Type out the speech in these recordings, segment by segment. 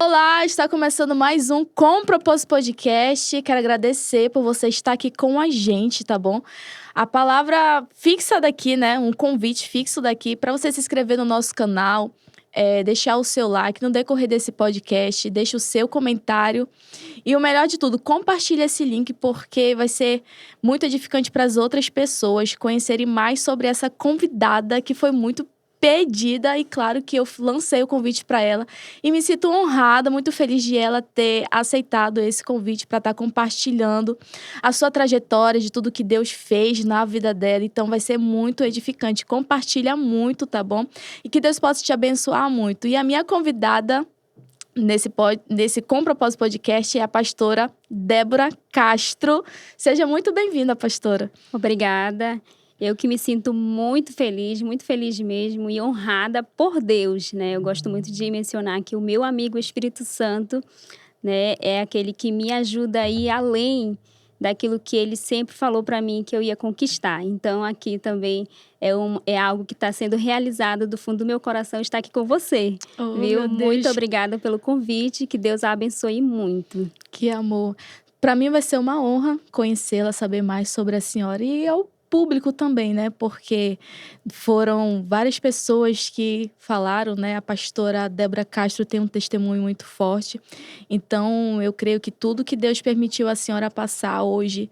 Olá, está começando mais um Com Propósito Podcast. Quero agradecer por você estar aqui com a gente, tá bom? A palavra fixa daqui, né? Um convite fixo daqui para você se inscrever no nosso canal, deixar o seu like no decorrer desse podcast, deixa o seu comentário e o melhor de tudo, compartilhe esse link porque vai ser muito edificante para as outras pessoas conhecerem mais sobre essa convidada que foi muito pedida e claro que eu lancei o convite para ela e me sinto honrada, muito feliz de ela ter aceitado esse convite para estar compartilhando a sua trajetória, de tudo que Deus fez na vida dela. Então vai ser muito edificante. Compartilha muito, tá bom? E que Deus possa te abençoar muito. E a minha convidada nesse Com Propósito Podcast é a pastora Débora Castro. Seja muito bem-vinda, pastora. Obrigada. Eu que me sinto muito feliz mesmo e honrada por Deus, né? Eu gosto muito de mencionar que o meu amigo Espírito Santo, né, é aquele que me ajuda a ir além daquilo que ele sempre falou para mim que eu ia conquistar. Então, aqui também é algo que está sendo realizado do fundo do meu coração, estar aqui com você, viu? Muito obrigada pelo convite, que Deus a abençoe muito. Que amor. Para mim vai ser uma honra conhecê-la, saber mais sobre a senhora e ao público também, né? Porque foram várias pessoas que falaram, né? A pastora Débora Castro tem um testemunho muito forte. Então, eu creio que tudo que Deus permitiu a senhora passar hoje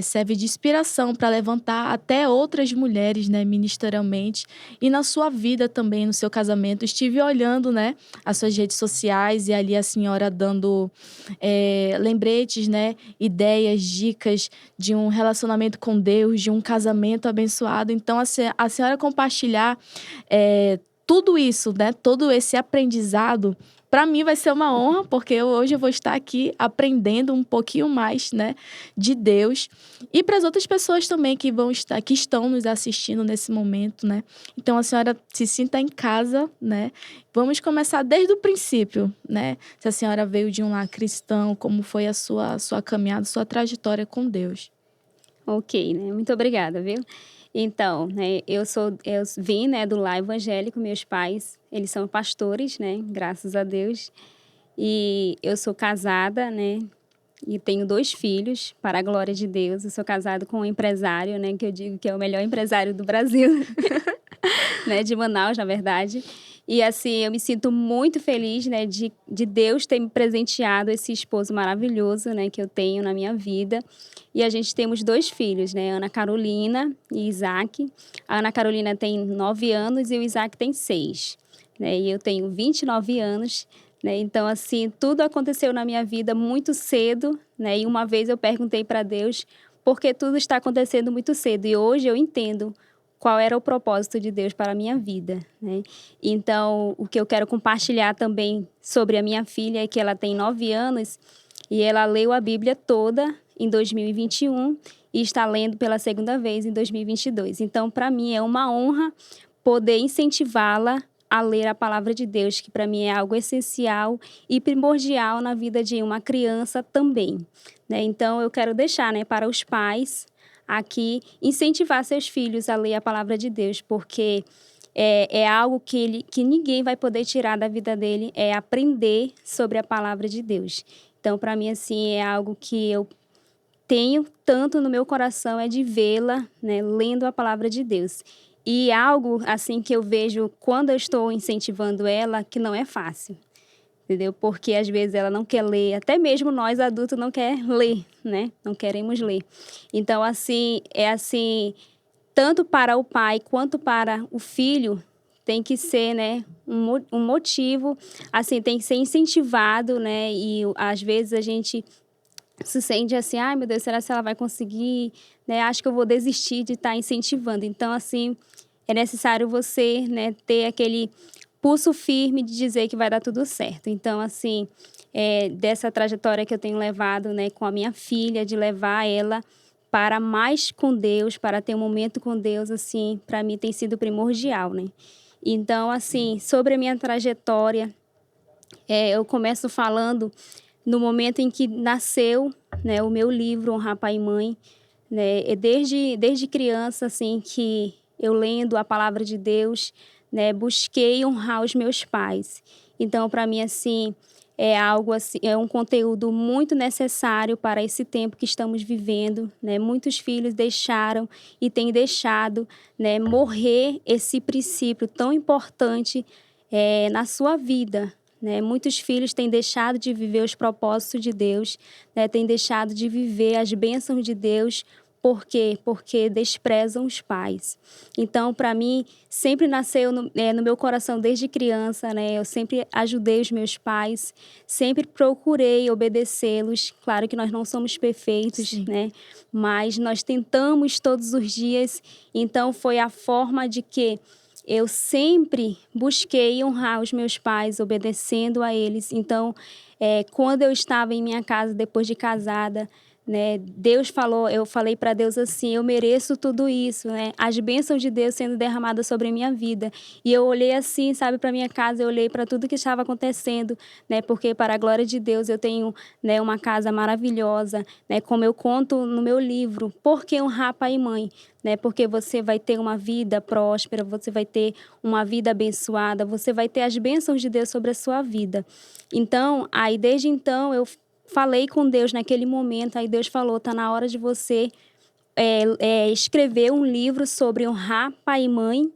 serve de inspiração para levantar até outras mulheres, né? Ministerialmente. E na sua vida também, no seu casamento. Estive olhando, né? As suas redes sociais e ali a senhora dando lembretes, né? Ideias, dicas de um relacionamento com Deus, de um casamento abençoado. Então, a senhora compartilhar tudo isso, né? Todo esse aprendizado, para mim vai ser uma honra, porque hoje eu vou estar aqui aprendendo um pouquinho mais, né, de Deus. E para as outras pessoas também que estão nos assistindo nesse momento, né? Então, a senhora se sinta em casa, né? Vamos começar desde o princípio, né? Se a senhora veio de um lar cristão, como foi a sua caminhada, sua trajetória com Deus. Ok, né? Muito obrigada, viu? Então, né, eu vim, né, do lar evangélico, meus pais, eles são pastores, né, graças a Deus. E eu sou casada, né, e tenho 2 filhos, para a glória de Deus. Eu sou casada com um empresário, né, que eu digo que é o melhor empresário do Brasil, né, de Manaus, na verdade. E assim, eu me sinto muito feliz, né, de Deus ter me presenteado esse esposo maravilhoso, né, que eu tenho na minha vida. E a gente temos 2 filhos, né, Ana Carolina e Isaac. A Ana Carolina tem 9 anos e o Isaac tem 6, né, e eu tenho 29 anos, né, então assim, tudo aconteceu na minha vida muito cedo, né, e uma vez eu perguntei para Deus por que tudo está acontecendo muito cedo. E hoje eu entendo qual era o propósito de Deus para a minha vida, né? Então, o que eu quero compartilhar também sobre a minha filha é que ela tem 9 anos e ela leu a Bíblia toda em 2021 e está lendo pela segunda vez em 2022. Então, para mim é uma honra poder incentivá-la a ler a palavra de Deus, que para mim é algo essencial e primordial na vida de uma criança também, né? Então, eu quero deixar, né, para os pais aqui incentivar seus filhos a ler a palavra de Deus, porque é algo que ninguém vai poder tirar da vida dele, é aprender sobre a palavra de Deus. Então, para mim, assim, é algo que eu tenho tanto no meu coração, é de vê-la, né, lendo a palavra de Deus. E algo, assim, que eu vejo quando eu estou incentivando ela, que não é fácil. Entendeu? Porque às vezes ela não quer ler, até mesmo nós adultos não quer ler, né? Não queremos ler. Então, assim, tanto para o pai quanto para o filho, tem que ser, né, um motivo, assim, tem que ser incentivado, né? E às vezes a gente se sente assim, ai meu Deus, será que ela vai conseguir, né? Acho que eu vou desistir de estar incentivando. Então, assim, é necessário você, né, ter aquele pulso firme de dizer que vai dar tudo certo. Então, assim, dessa trajetória que eu tenho levado, né, com a minha filha, de levar ela para mais com Deus, para ter um momento com Deus, assim, para mim tem sido primordial, né? Então, assim, sobre a minha trajetória, eu começo falando no momento em que nasceu, né, o meu livro Honrar Pai e Mãe, né? Desde criança, assim, que eu lendo a palavra de Deus, né, busquei honrar os meus pais. Então, para mim, assim, é algo assim, é um conteúdo muito necessário para esse tempo que estamos vivendo, né? Muitos filhos deixaram e têm deixado, né, morrer esse princípio tão importante na sua vida, né? Muitos filhos têm deixado de viver os propósitos de Deus, né? Têm deixado de viver as bênçãos de Deus. Por quê? Porque desprezam os pais. Então, para mim, sempre nasceu no meu coração desde criança, né? Eu sempre ajudei os meus pais, sempre procurei obedecê-los. Claro que nós não somos perfeitos, Sim. né? Mas nós tentamos todos os dias. Então, foi a forma de que eu sempre busquei honrar os meus pais, obedecendo a eles. Então, quando eu estava em minha casa, depois de casada, né, eu falei para Deus assim, eu mereço tudo isso, né? As bênçãos de Deus sendo derramadas sobre a minha vida. E eu olhei assim, sabe, para minha casa, eu olhei para tudo que estava acontecendo, né? Porque para a glória de Deus eu tenho, né, uma casa maravilhosa, né? Como eu conto no meu livro, por que honrar pai e mãe? Né? Porque você vai ter uma vida próspera, você vai ter uma vida abençoada, você vai ter as bênçãos de Deus sobre a sua vida. Então, aí desde então eu falei com Deus naquele momento, aí Deus falou, tá na hora de você escrever um livro sobre honrar pai e mãe,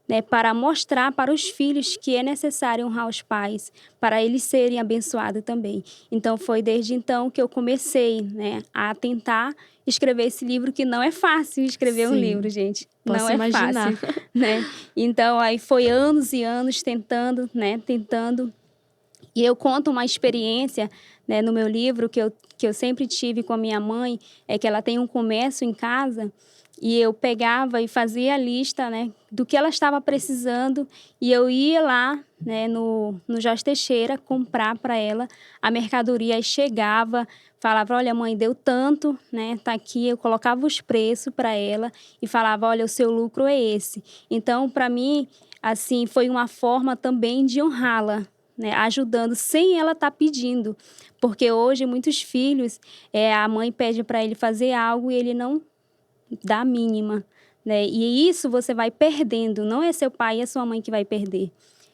né, para mostrar para os filhos que é necessário honrar os pais, para eles serem abençoados também. Então, foi desde então que eu comecei, né, a tentar escrever esse livro, que não é fácil escrever um Sim, livro, gente. Não posso é imaginar. fácil, né? Então, aí foi anos e anos tentando, né, tentando. E eu conto uma experiência, né, no meu livro que eu sempre tive com a minha mãe, é que ela tem um comércio em casa e eu pegava e fazia a lista, né, do que ela estava precisando e eu ia lá, né, no Jorge Teixeira comprar para ela a mercadoria, aí chegava, falava, olha mãe, deu tanto, né, tá aqui, eu colocava os preços para ela e falava, olha, o seu lucro é esse. Então, para mim, assim, foi uma forma também de honrá-la, né, ajudando sem ela estar pedindo, porque hoje muitos filhos, a mãe pede para ele fazer algo e ele não dá a mínima, né? E isso você vai perdendo, não é seu pai e a sua mãe que vai perder,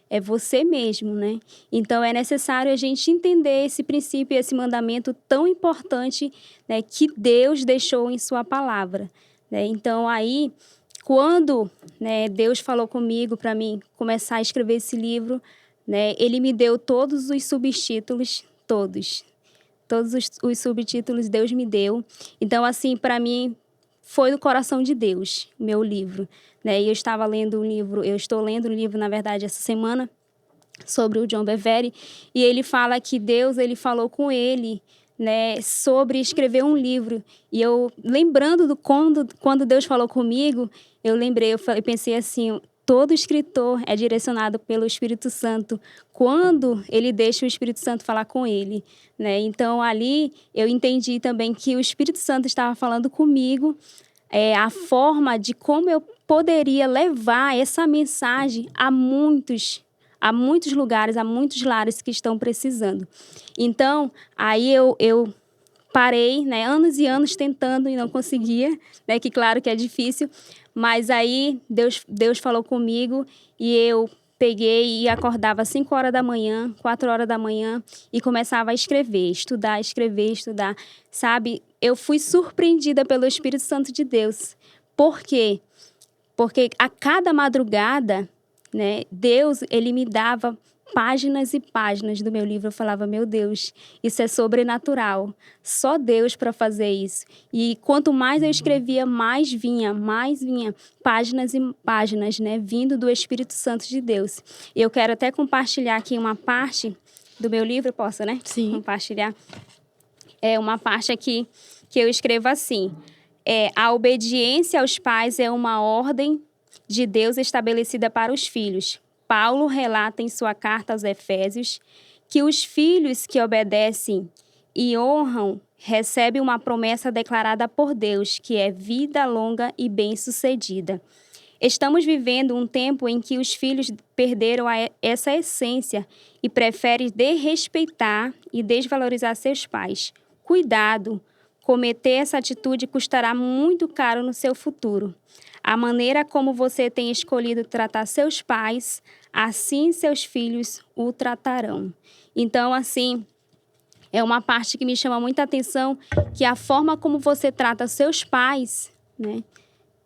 é você mesmo, né? Então é necessário a gente entender esse princípio, esse mandamento tão importante, né, que Deus deixou em sua palavra, né? Então aí, quando, né, Deus falou comigo para mim começar a escrever esse livro, né, ele me deu todos os subtítulos, todos os subtítulos Deus me deu. Então, assim, para mim, foi do coração de Deus, meu livro, né? E eu estou lendo um livro, na verdade, essa semana, sobre o John Bevere, e ele fala que Deus, ele falou com ele, né, sobre escrever um livro. E eu, lembrando quando Deus falou comigo, eu pensei assim, todo escritor é direcionado pelo Espírito Santo quando ele deixa o Espírito Santo falar com ele, né? Então, ali, eu entendi também que o Espírito Santo estava falando comigo, a forma de como eu poderia levar essa mensagem a muitos lugares, a muitos lares que estão precisando. Então, aí eu parei, né, anos e anos tentando e não conseguia, né, que claro que é difícil, mas aí Deus falou comigo e eu peguei e acordava às 5 horas da manhã, 4 horas da manhã e começava a escrever, estudar, sabe? Eu fui surpreendida pelo Espírito Santo de Deus. Por quê? Porque a cada madrugada, né, Deus, ele me dava páginas e páginas do meu livro. Eu falava, meu Deus, isso é sobrenatural. Só Deus para fazer isso. E quanto mais eu escrevia, mais vinha páginas e páginas, né, vindo do Espírito Santo de Deus. E eu quero até compartilhar aqui uma parte do meu livro, posso, né? Sim. Compartilhar. É uma parte aqui que eu escrevo assim: a obediência aos pais é uma ordem de Deus estabelecida para os filhos. Paulo relata em sua carta aos Efésios que os filhos que obedecem e honram recebem uma promessa declarada por Deus, que é vida longa e bem-sucedida. Estamos vivendo um tempo em que os filhos perderam essa essência e preferem desrespeitar e desvalorizar seus pais. Cuidado! Cometer essa atitude custará muito caro no seu futuro. a maneira como você tem escolhido tratar seus pais, assim seus filhos o tratarão. Então, assim, é uma parte que me chama muita atenção, que a forma como você trata seus pais, né,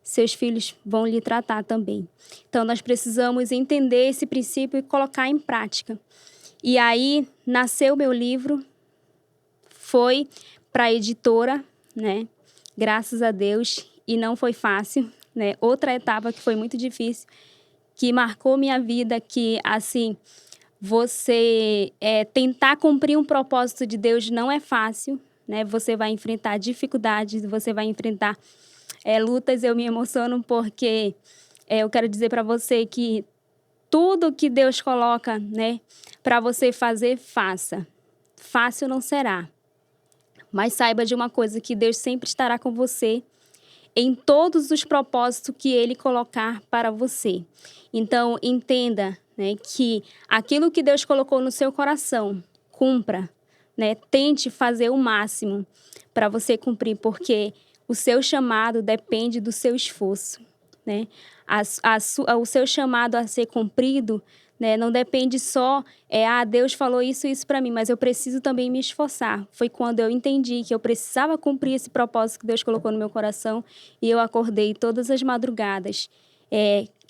seus filhos vão lhe tratar também. Então, nós precisamos entender esse princípio e colocar em prática. E aí, nasceu meu livro, foi para a editora, né, graças a Deus, e não foi fácil, né, outra etapa que foi muito difícil, que marcou minha vida, que, assim, você tentar cumprir um propósito de Deus não é fácil, né, você vai enfrentar dificuldades, você vai enfrentar lutas. Eu me emociono porque eu quero dizer para você que tudo que Deus coloca, né, para você fazer, faça. Fácil não será. Mas saiba de uma coisa, que Deus sempre estará com você em todos os propósitos que Ele colocar para você. Então, entenda, né, que aquilo que Deus colocou no seu coração, cumpra, né? Tente fazer o máximo para você cumprir, porque o seu chamado depende do seu esforço, né? O seu chamado a ser cumprido, né, não depende só, Deus falou isso e isso para mim, mas eu preciso também me esforçar. Foi quando eu entendi que eu precisava cumprir esse propósito que Deus colocou no meu coração, e eu acordei todas as madrugadas,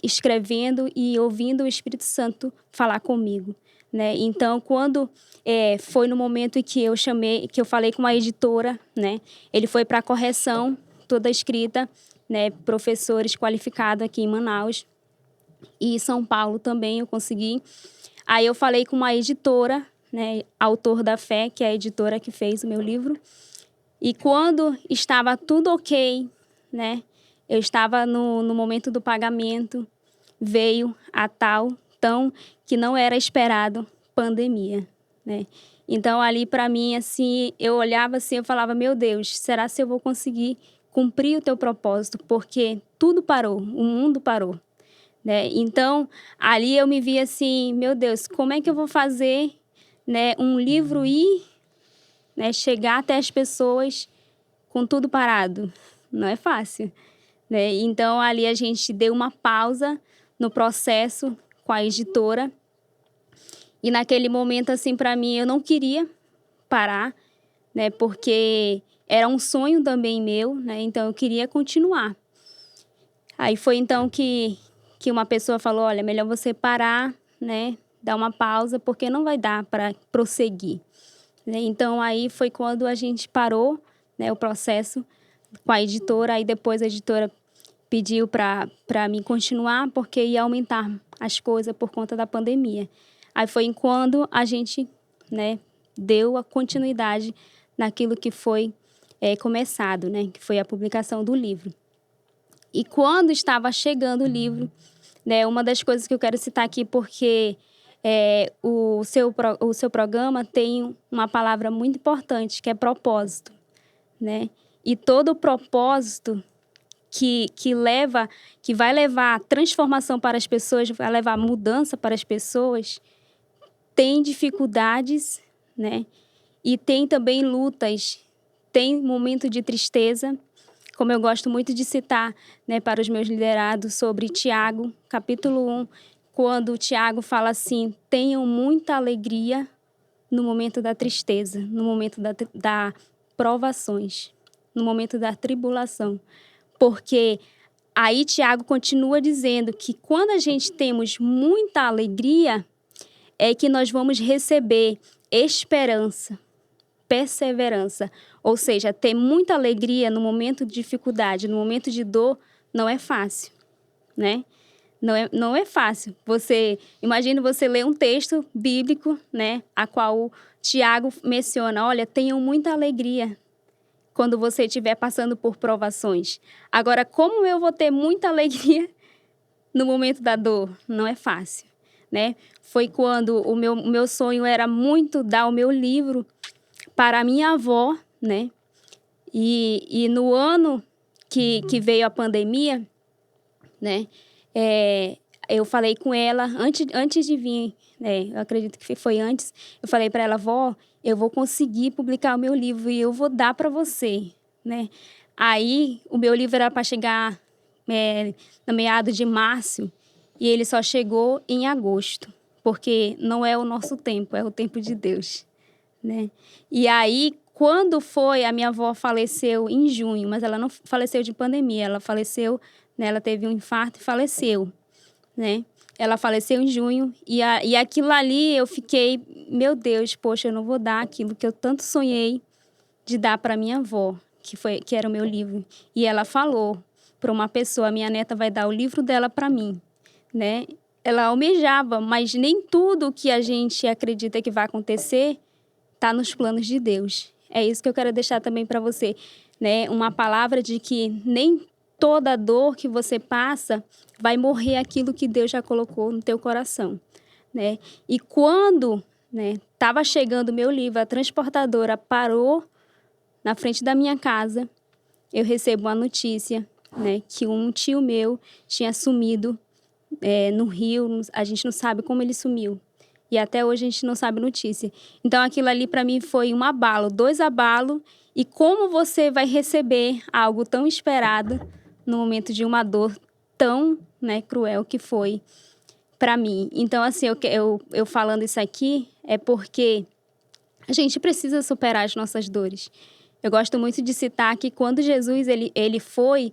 escrevendo e ouvindo o Espírito Santo falar comigo, né? Então, quando foi no momento em que eu falei com uma editora, né, ele foi para correção, toda escrita, né, professores qualificados aqui em Manaus, e em São Paulo também eu consegui. Aí eu falei com uma editora, né, Autor da Fé, que é a editora que fez o meu livro. E quando estava tudo ok, né, eu estava no momento do pagamento, veio a tão que não era esperado, pandemia, né? Então, ali para mim, assim, eu olhava assim, eu falava, meu Deus, será se eu vou conseguir cumprir o teu propósito? Porque tudo parou, o mundo parou, né? Então, ali eu me vi assim, meu Deus, como é que eu vou fazer, né, um livro ir, né, chegar até as pessoas com tudo parado? Não é fácil, né? Então, ali a gente deu uma pausa no processo com a editora. E naquele momento, assim, para mim, eu não queria parar, né, porque era um sonho também meu, né? Então, eu queria continuar. Aí foi então que uma pessoa falou, olha, melhor você parar, né, dar uma pausa, porque não vai dar para prosseguir, né? Então, aí foi quando a gente parou, né, o processo com a editora. Aí depois a editora pediu para mim continuar, porque ia aumentar as coisas por conta da pandemia. Aí foi quando a gente, né, deu a continuidade naquilo que foi começado, né, que foi a publicação do livro. E quando estava chegando o livro, né, uma das coisas que eu quero citar aqui, porque o seu programa tem uma palavra muito importante, que é propósito, né? E todo propósito que vai levar transformação para as pessoas, vai levar mudança para as pessoas, tem dificuldades, né? E tem também lutas, tem momento de tristeza, como eu gosto muito de citar, né, para os meus liderados, sobre Tiago, capítulo 1, quando Tiago fala assim, tenham muita alegria no momento da tristeza, no momento da provações, no momento da tribulação. Porque aí Tiago continua dizendo que quando a gente temos muita alegria, é que nós vamos receber esperança, perseverança. Ou seja, ter muita alegria no momento de dificuldade, no momento de dor, não é fácil, né? Não é fácil. Imagine você ler um texto bíblico, né, a qual Tiago menciona, olha, tenham muita alegria quando você estiver passando por provações. Agora, como eu vou ter muita alegria no momento da dor? Não é fácil, né? Foi quando o meu sonho era muito dar o meu livro para a minha avó, né? E no ano que veio a pandemia, né? Eu falei com ela, antes de vir, né? Eu acredito que foi antes, eu falei para ela, vó, eu vou conseguir publicar o meu livro e eu vou dar para você, né? Aí, o meu livro era para chegar no meado de março, e ele só chegou em agosto, porque não é o nosso tempo, é o tempo de Deus, né? E aí, quando foi, a minha avó faleceu em junho, mas ela não faleceu de pandemia, ela faleceu, né, ela teve um infarto e faleceu, né? Ela faleceu em junho, e aquilo ali eu fiquei, meu Deus, poxa, eu não vou dar aquilo que eu tanto sonhei de dar para minha avó, que era o meu livro. E ela falou para uma pessoa, minha neta vai dar o livro dela para mim, né? Ela almejava, mas nem tudo que a gente acredita que vai acontecer está nos planos de Deus. É isso que eu quero deixar também para você, né? Uma palavra de que nem toda dor que você passa vai morrer aquilo que Deus já colocou no teu coração, né? E quando, né, estava chegando o meu livro, a transportadora parou na frente da minha casa, eu recebo uma notícia, né, que um tio meu tinha sumido no Rio, a gente não sabe como ele sumiu. E até hoje a gente não sabe notícia. Então aquilo ali para mim foi um abalo, 2 abalos. E como você vai receber algo tão esperado no momento de uma dor tão, né, cruel que foi para mim. Então assim, eu falando isso aqui é porque a gente precisa superar as nossas dores. Eu gosto muito de citar que quando Jesus ele foi,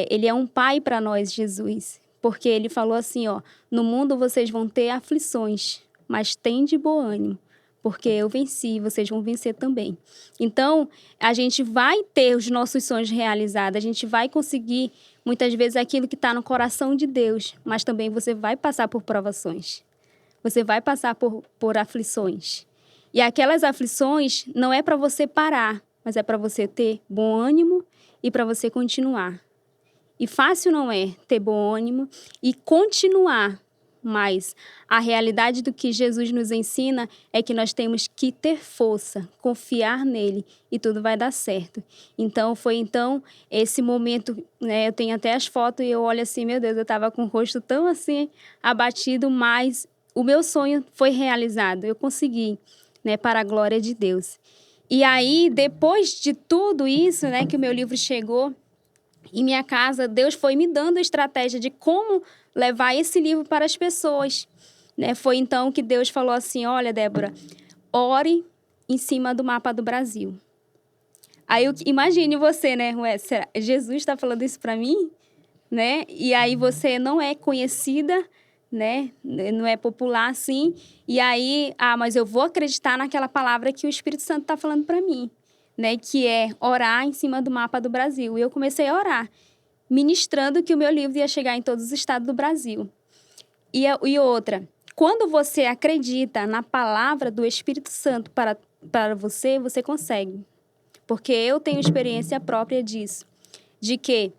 ele é um pai para nós, Jesus. Porque ele falou assim, ó, no mundo vocês vão ter aflições, mas tende bom ânimo, porque eu venci, vocês vão vencer também. Então, a gente vai ter os nossos sonhos realizados, a gente vai conseguir, muitas vezes, aquilo que está no coração de Deus, mas também você vai passar por provações. Você vai passar por aflições. E aquelas aflições não é para você parar, mas é para você ter bom ânimo e para você continuar. E fácil não é ter bom ânimo e continuar, mas a realidade do que Jesus nos ensina é que nós temos que ter força, confiar nele e tudo vai dar certo. Então, foi esse momento, né, eu tenho até as fotos e eu olho assim, meu Deus, eu estava com o rosto tão assim abatido, mas o meu sonho foi realizado, eu consegui, né, para a glória de Deus. E aí, depois de tudo isso, né, que o meu livro chegou em minha casa, Deus foi me dando a estratégia de como levar esse livro para as pessoas, né? Foi então que Deus falou assim, olha, Débora, ore em cima do mapa do Brasil. Aí, imagine você, né? Ué, Jesus está falando isso para mim? Né? E aí você não é conhecida, né? Não é popular assim. E aí, mas eu vou acreditar naquela palavra que o Espírito Santo está falando para mim, né? Que é orar em cima do mapa do Brasil. E eu comecei a orar, ministrando que o meu livro ia chegar em todos os estados do Brasil. E outra, quando você acredita na palavra do Espírito Santo para você, você consegue. Porque eu tenho experiência própria disso. De que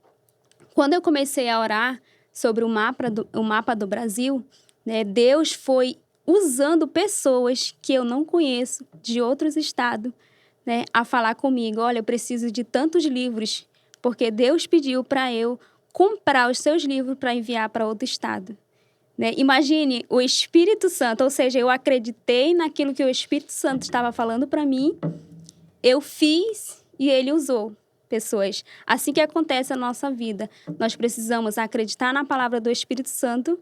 quando eu comecei a orar sobre o mapa do Brasil, né, Deus foi usando pessoas que eu não conheço, de outros estados, né, a falar comigo, olha, eu preciso de tantos livros, porque Deus pediu para eu comprar os seus livros para enviar para outro estado. Né? Imagine o Espírito Santo, ou seja, eu acreditei naquilo que o Espírito Santo estava falando para mim, eu fiz e ele usou pessoas. Assim que acontece a nossa vida. Nós precisamos acreditar na palavra do Espírito Santo,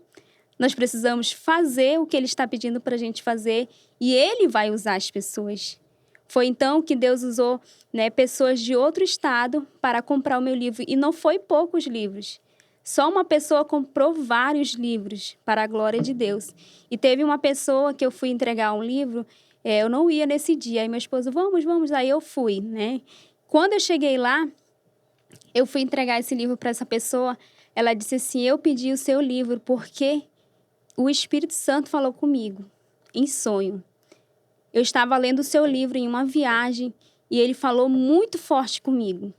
nós precisamos fazer o que ele está pedindo para a gente fazer e ele vai usar as pessoas. Foi então que Deus usou, né, pessoas de outro estado para comprar o meu livro. E não foi poucos livros. Só uma pessoa comprou vários livros para a glória de Deus. E teve uma pessoa que eu fui entregar um livro, eu não ia nesse dia. Aí meu esposo, vamos. Aí eu fui, né? Quando eu cheguei lá, eu fui entregar esse livro para essa pessoa. Ela disse assim, eu pedi o seu livro porque o Espírito Santo falou comigo, em sonho. Eu estava lendo o seu livro em uma viagem e ele falou muito forte comigo.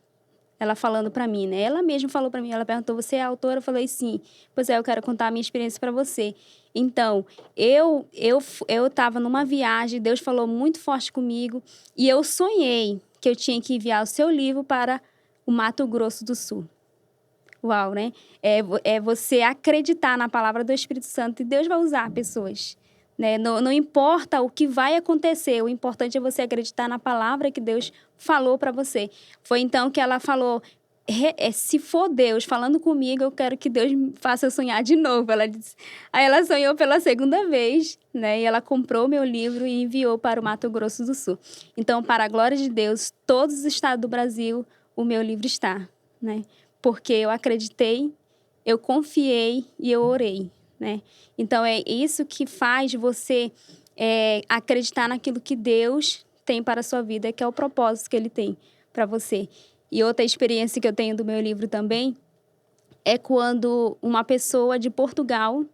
Ela falando para mim, né? Ela mesma falou para mim, ela perguntou, você é autora? Eu falei, sim. Pois é, eu quero contar a minha experiência para você. Então, eu estava numa viagem, Deus falou muito forte comigo e eu sonhei que eu tinha que enviar o seu livro para o Mato Grosso do Sul. Uau, né? É você acreditar na palavra do Espírito Santo e Deus vai usar pessoas. Né? Não importa o que vai acontecer, o importante é você acreditar na palavra que Deus falou para você. Foi então que ela falou, se for Deus falando comigo, eu quero que Deus me faça eu sonhar de novo. Ela disse. Aí ela sonhou pela segunda vez, né? E ela comprou meu livro e enviou para o Mato Grosso do Sul. Então, para a glória de Deus, todos os estados do Brasil, o meu livro está, né? Porque eu acreditei, eu confiei e eu orei, né? Então, é isso que faz você acreditar naquilo que Deus tem para a sua vida, que é o propósito que Ele tem para você. E outra experiência que eu tenho do meu livro também é quando uma pessoa de Portugal,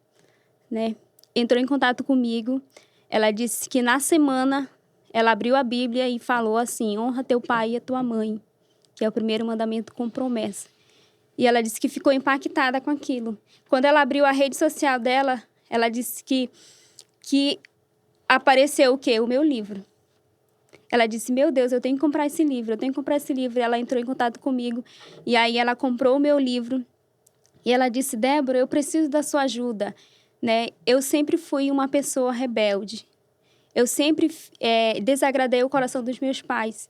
né, entrou em contato comigo. Ela disse que na semana ela abriu a Bíblia e falou assim: honra teu pai e a tua mãe, que é o primeiro mandamento com promessa. E ela disse que ficou impactada com aquilo. Quando ela abriu a rede social dela, ela disse que apareceu o quê? O meu livro. Ela disse, meu Deus, eu tenho que comprar esse livro, eu tenho que comprar esse livro. E ela entrou em contato comigo, e aí ela comprou o meu livro. E ela disse, Débora, eu preciso da sua ajuda, né? Eu sempre fui uma pessoa rebelde. Eu sempre desagradei o coração dos meus pais.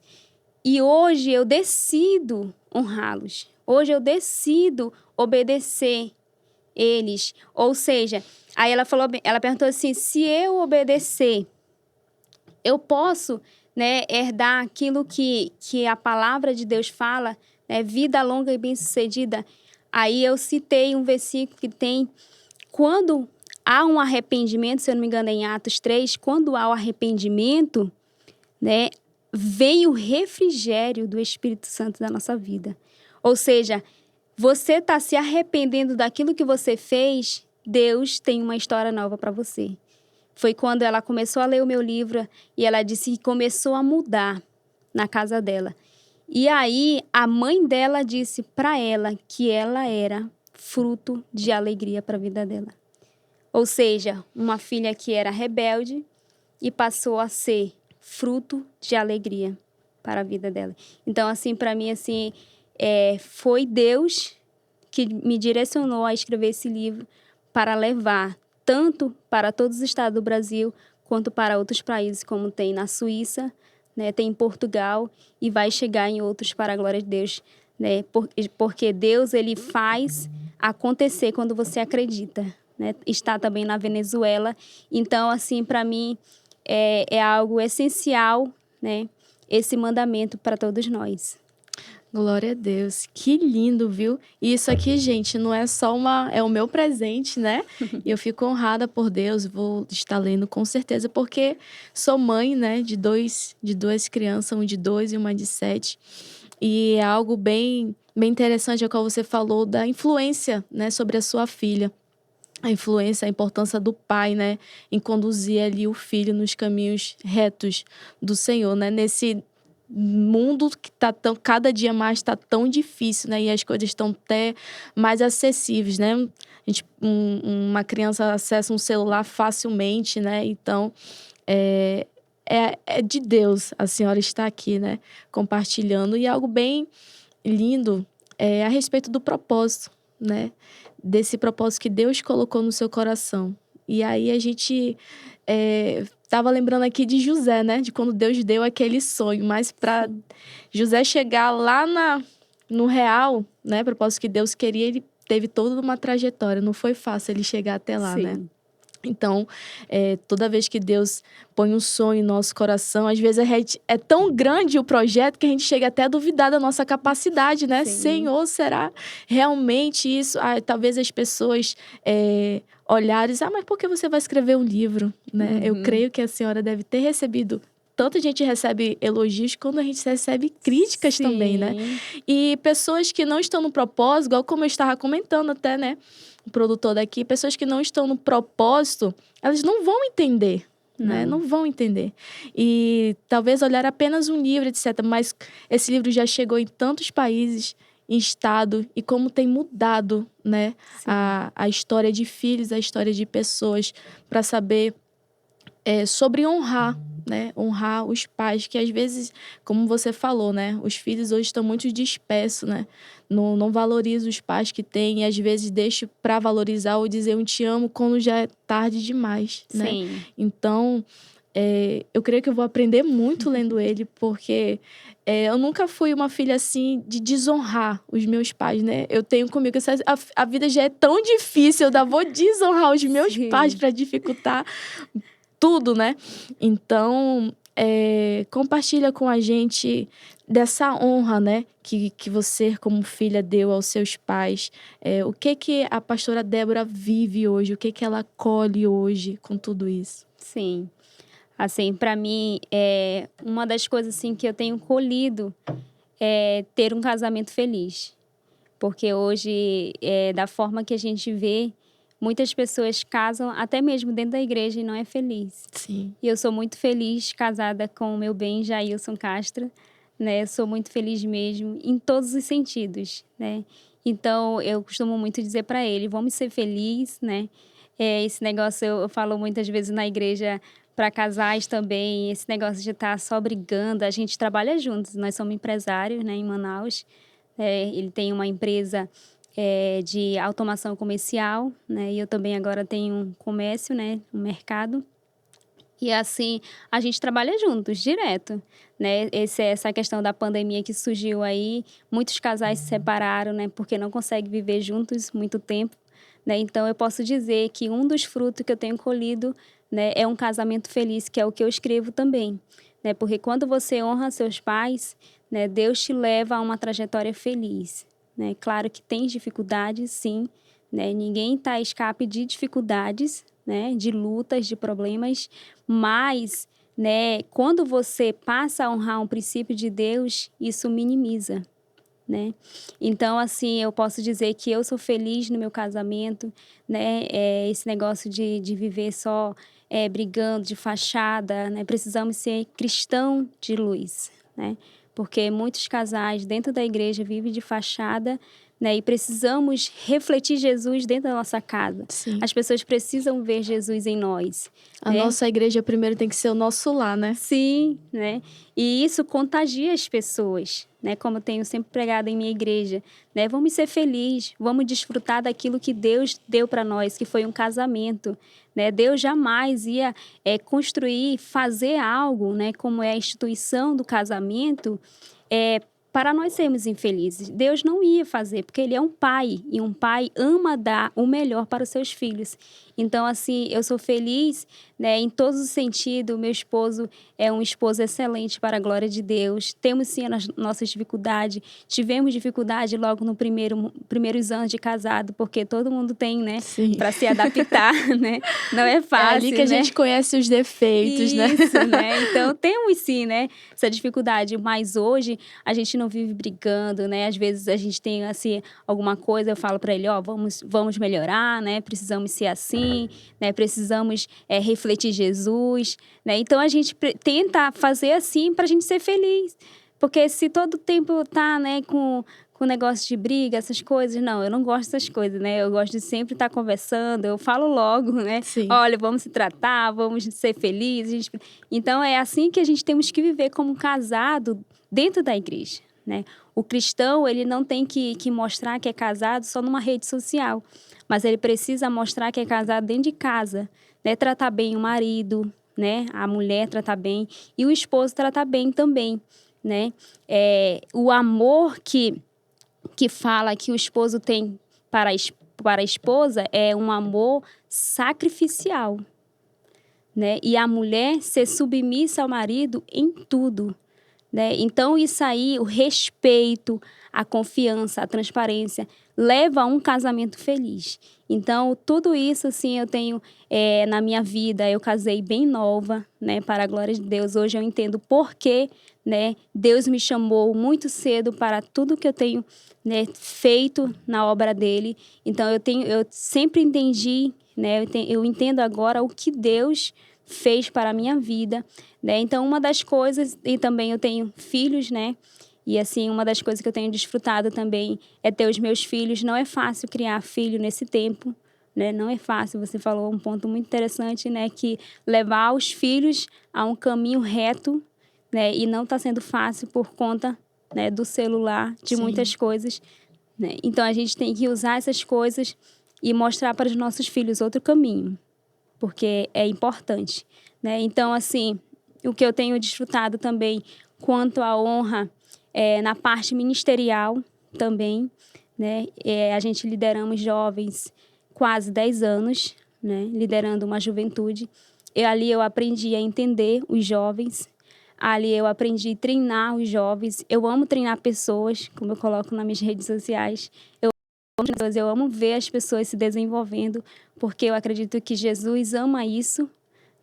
E hoje eu decido honrá-los. Hoje eu decido obedecer eles. Ou seja, aí ela perguntou assim, se eu obedecer, eu posso, né, herdar aquilo que a palavra de Deus fala, né, vida longa e bem-sucedida. Aí eu citei um versículo que tem, quando há um arrependimento, se eu não me engano é em Atos 3, quando há o arrependimento, né, vem o refrigério do Espírito Santo da nossa vida. Ou seja, você está se arrependendo daquilo que você fez, Deus tem uma história nova para você. Foi quando ela começou a ler o meu livro e ela disse que começou a mudar na casa dela. E aí, a mãe dela disse para ela que ela era fruto de alegria para a vida dela. Ou seja, uma filha que era rebelde e passou a ser fruto de alegria para a vida dela. Então, assim, para mim, assim, foi Deus que me direcionou a escrever esse livro para levar tanto para todos os estados do Brasil, quanto para outros países, como tem na Suíça, né, tem em Portugal, e vai chegar em outros para a glória de Deus, né, porque Deus, Ele faz acontecer quando você acredita, né, está também na Venezuela. Então, assim, para mim, é algo essencial, né, esse mandamento para todos nós. Glória a Deus, que lindo, viu? E isso aqui, gente, não é só é o meu presente, né? E eu fico honrada por Deus, vou estar lendo com certeza, porque sou mãe, né, de duas crianças, uma de 2 e uma de 7. E é algo bem interessante, é o que você falou da influência, né, sobre a sua filha. A influência, a importância do pai, né, em conduzir ali o filho nos caminhos retos do Senhor, né? Nesse mundo que cada dia mais está tão difícil, né? E as coisas estão até mais acessíveis, né? Uma criança acessa um celular facilmente, né? Então, é de Deus a senhora está aqui, né? Compartilhando. E algo bem lindo a respeito do propósito, né? Desse propósito que Deus colocou no seu coração. E aí a gente estava lembrando aqui de José, né? De quando Deus deu aquele sonho. Mas para José chegar lá no real, né? Propósito que Deus queria, ele teve toda uma trajetória. Não foi fácil ele chegar até lá, Sim. né? Então, toda vez que Deus põe um sonho no nosso coração, às vezes é tão grande o projeto que a gente chega até a duvidar da nossa capacidade, né? Sim. Senhor, será realmente isso? Talvez as pessoas olharem e dizer, mas por que você vai escrever um livro? Né? Eu creio que a senhora deve ter recebido. Tanto a gente recebe elogios, quando a gente recebe críticas também, né? E pessoas que não estão no propósito, igual como eu estava comentando até, né? O produtor daqui, pessoas que não estão no propósito, elas não vão entender, né? Não vão entender. E talvez olhar apenas um livro, etc. Mas esse livro já chegou em tantos países, em estado, e como tem mudado, né? A história de filhos, a história de pessoas, para saber sobre honrar, né? Honrar os pais, que às vezes, como você falou, né? Os filhos hoje estão muito dispersos, né? Não valorizam os pais que têm, e às vezes deixam para valorizar ou dizer eu te amo quando já é tarde demais, né? Sim. Então, eu creio que eu vou aprender muito lendo ele, porque eu nunca fui uma filha assim de desonrar os meus pais, né? Eu tenho comigo a vida já é tão difícil, eu ainda vou desonrar os meus pais Sim. para dificultar tudo, né? Então, compartilha com a gente dessa honra, né? Que você, como filha, deu aos seus pais. O que a pastora Débora vive hoje? O que ela colhe hoje com tudo isso? Sim. Assim, para mim, uma das coisas assim que eu tenho colhido é ter um casamento feliz. Porque hoje, da forma que a gente vê, muitas pessoas casam até mesmo dentro da igreja e não é feliz. Sim. E eu sou muito feliz casada com o meu bem, Jailson Castro, né? Eu sou muito feliz mesmo em todos os sentidos, né? Então, eu costumo muito dizer para ele, vamos ser felizes, né? Esse negócio eu falo muitas vezes na igreja para casais também, esse negócio de estar só brigando, a gente trabalha juntos, nós somos empresários, né, em Manaus. Ele tem uma empresa de automação comercial, né? E eu também agora tenho um comércio, né? Um mercado. E assim, a gente trabalha juntos, direto, né? Essa questão da pandemia que surgiu aí, muitos casais se separaram, né? Porque não conseguem viver juntos muito tempo, né? Então, eu posso dizer que um dos frutos que eu tenho colhido, né? É um casamento feliz, que é o que eu escrevo também, né? Porque quando você honra seus pais, né? Deus te leva a uma trajetória feliz, né? Claro que tem dificuldades, sim, né? Ninguém está a escape de dificuldades, né? De lutas, de problemas, mas, né, quando você passa a honrar um princípio de Deus, isso minimiza, né? Então, assim, eu posso dizer que eu sou feliz no meu casamento, né? Esse negócio de viver só brigando, de fachada, né? Precisamos ser cristão de luz, né? Porque muitos casais dentro da igreja vivem de fachada, né? E precisamos refletir Jesus dentro da nossa casa. Sim. As pessoas precisam ver Jesus em nós, A né? nossa igreja primeiro tem que ser o nosso lar, né? Sim, né? E isso contagia as pessoas, né? Como eu tenho sempre pregado em minha igreja, né? Vamos ser felizes, vamos desfrutar daquilo que Deus deu para nós, que foi um casamento, né? Deus jamais ia construir, fazer algo, né? Como é a instituição do casamento, para nós sermos infelizes. Deus não ia fazer, porque Ele é um pai, e um pai ama dar o melhor para os seus filhos. Então, assim, eu sou feliz, né, em todos os sentidos. Meu esposo é um esposo excelente para a glória de Deus. Temos, sim, as nossas dificuldades. Tivemos dificuldade logo no primeiros anos de casado, porque todo mundo tem, né, Sim. para se adaptar, né? Não é fácil, É ali que a né? gente conhece os defeitos, né? Isso, né? Então, temos sim, né, essa dificuldade, mas hoje a gente não vive brigando, né? Às vezes a gente tem, assim, alguma coisa, eu falo para ele, vamos melhorar, né? Precisamos ser assim, né? Precisamos refletir Jesus, né? Então, a gente tenta fazer assim para a gente ser feliz, porque se todo tempo tá, né, com negócio de briga, essas coisas. Não, eu não gosto dessas coisas, né? Eu gosto de sempre estar conversando, eu falo logo, né? Sim. Olha, vamos se tratar, vamos ser felizes. Então, é assim que a gente temos que viver como casado dentro da igreja, né? O cristão, ele não tem que mostrar que é casado só numa rede social, mas ele precisa mostrar que é casado dentro de casa, né? Tratar bem o marido, né? A mulher tratar bem e o esposo tratar bem também, né? O amor que fala que o esposo tem para a esposa é um amor sacrificial, né? E a mulher ser submissa ao marido em tudo, né? Então, isso aí, o respeito, a confiança, a transparência, leva a um casamento feliz. Então, tudo isso, assim, eu tenho na minha vida. Eu casei bem nova, né? Para a glória de Deus. Hoje eu entendo por que, né? Deus me chamou muito cedo para tudo que eu tenho, né, feito na obra dele. Então, eu sempre entendi, né? Eu entendo agora o que Deus fez para a minha vida, né? Então, uma das coisas, e também eu tenho filhos, né? E assim, uma das coisas que eu tenho desfrutado também é ter os meus filhos. Não é fácil criar filho nesse tempo, né? Não é fácil. Você falou um ponto muito interessante, né? Que levar os filhos a um caminho reto, né? E não está sendo fácil por conta, né, do celular, de Sim. muitas coisas, né? Então, a gente tem que usar essas coisas e mostrar para os nossos filhos outro caminho. porque é importante, né? Então, assim, o que eu tenho desfrutado também quanto à honra na parte ministerial também, né? A gente lideramos jovens quase 10 anos, né? Liderando uma juventude. Ali eu aprendi a entender os jovens, ali eu aprendi a treinar os jovens. Eu amo treinar pessoas, como eu coloco nas minhas redes sociais. Eu amo ver as pessoas se desenvolvendo, porque eu acredito que Jesus ama isso,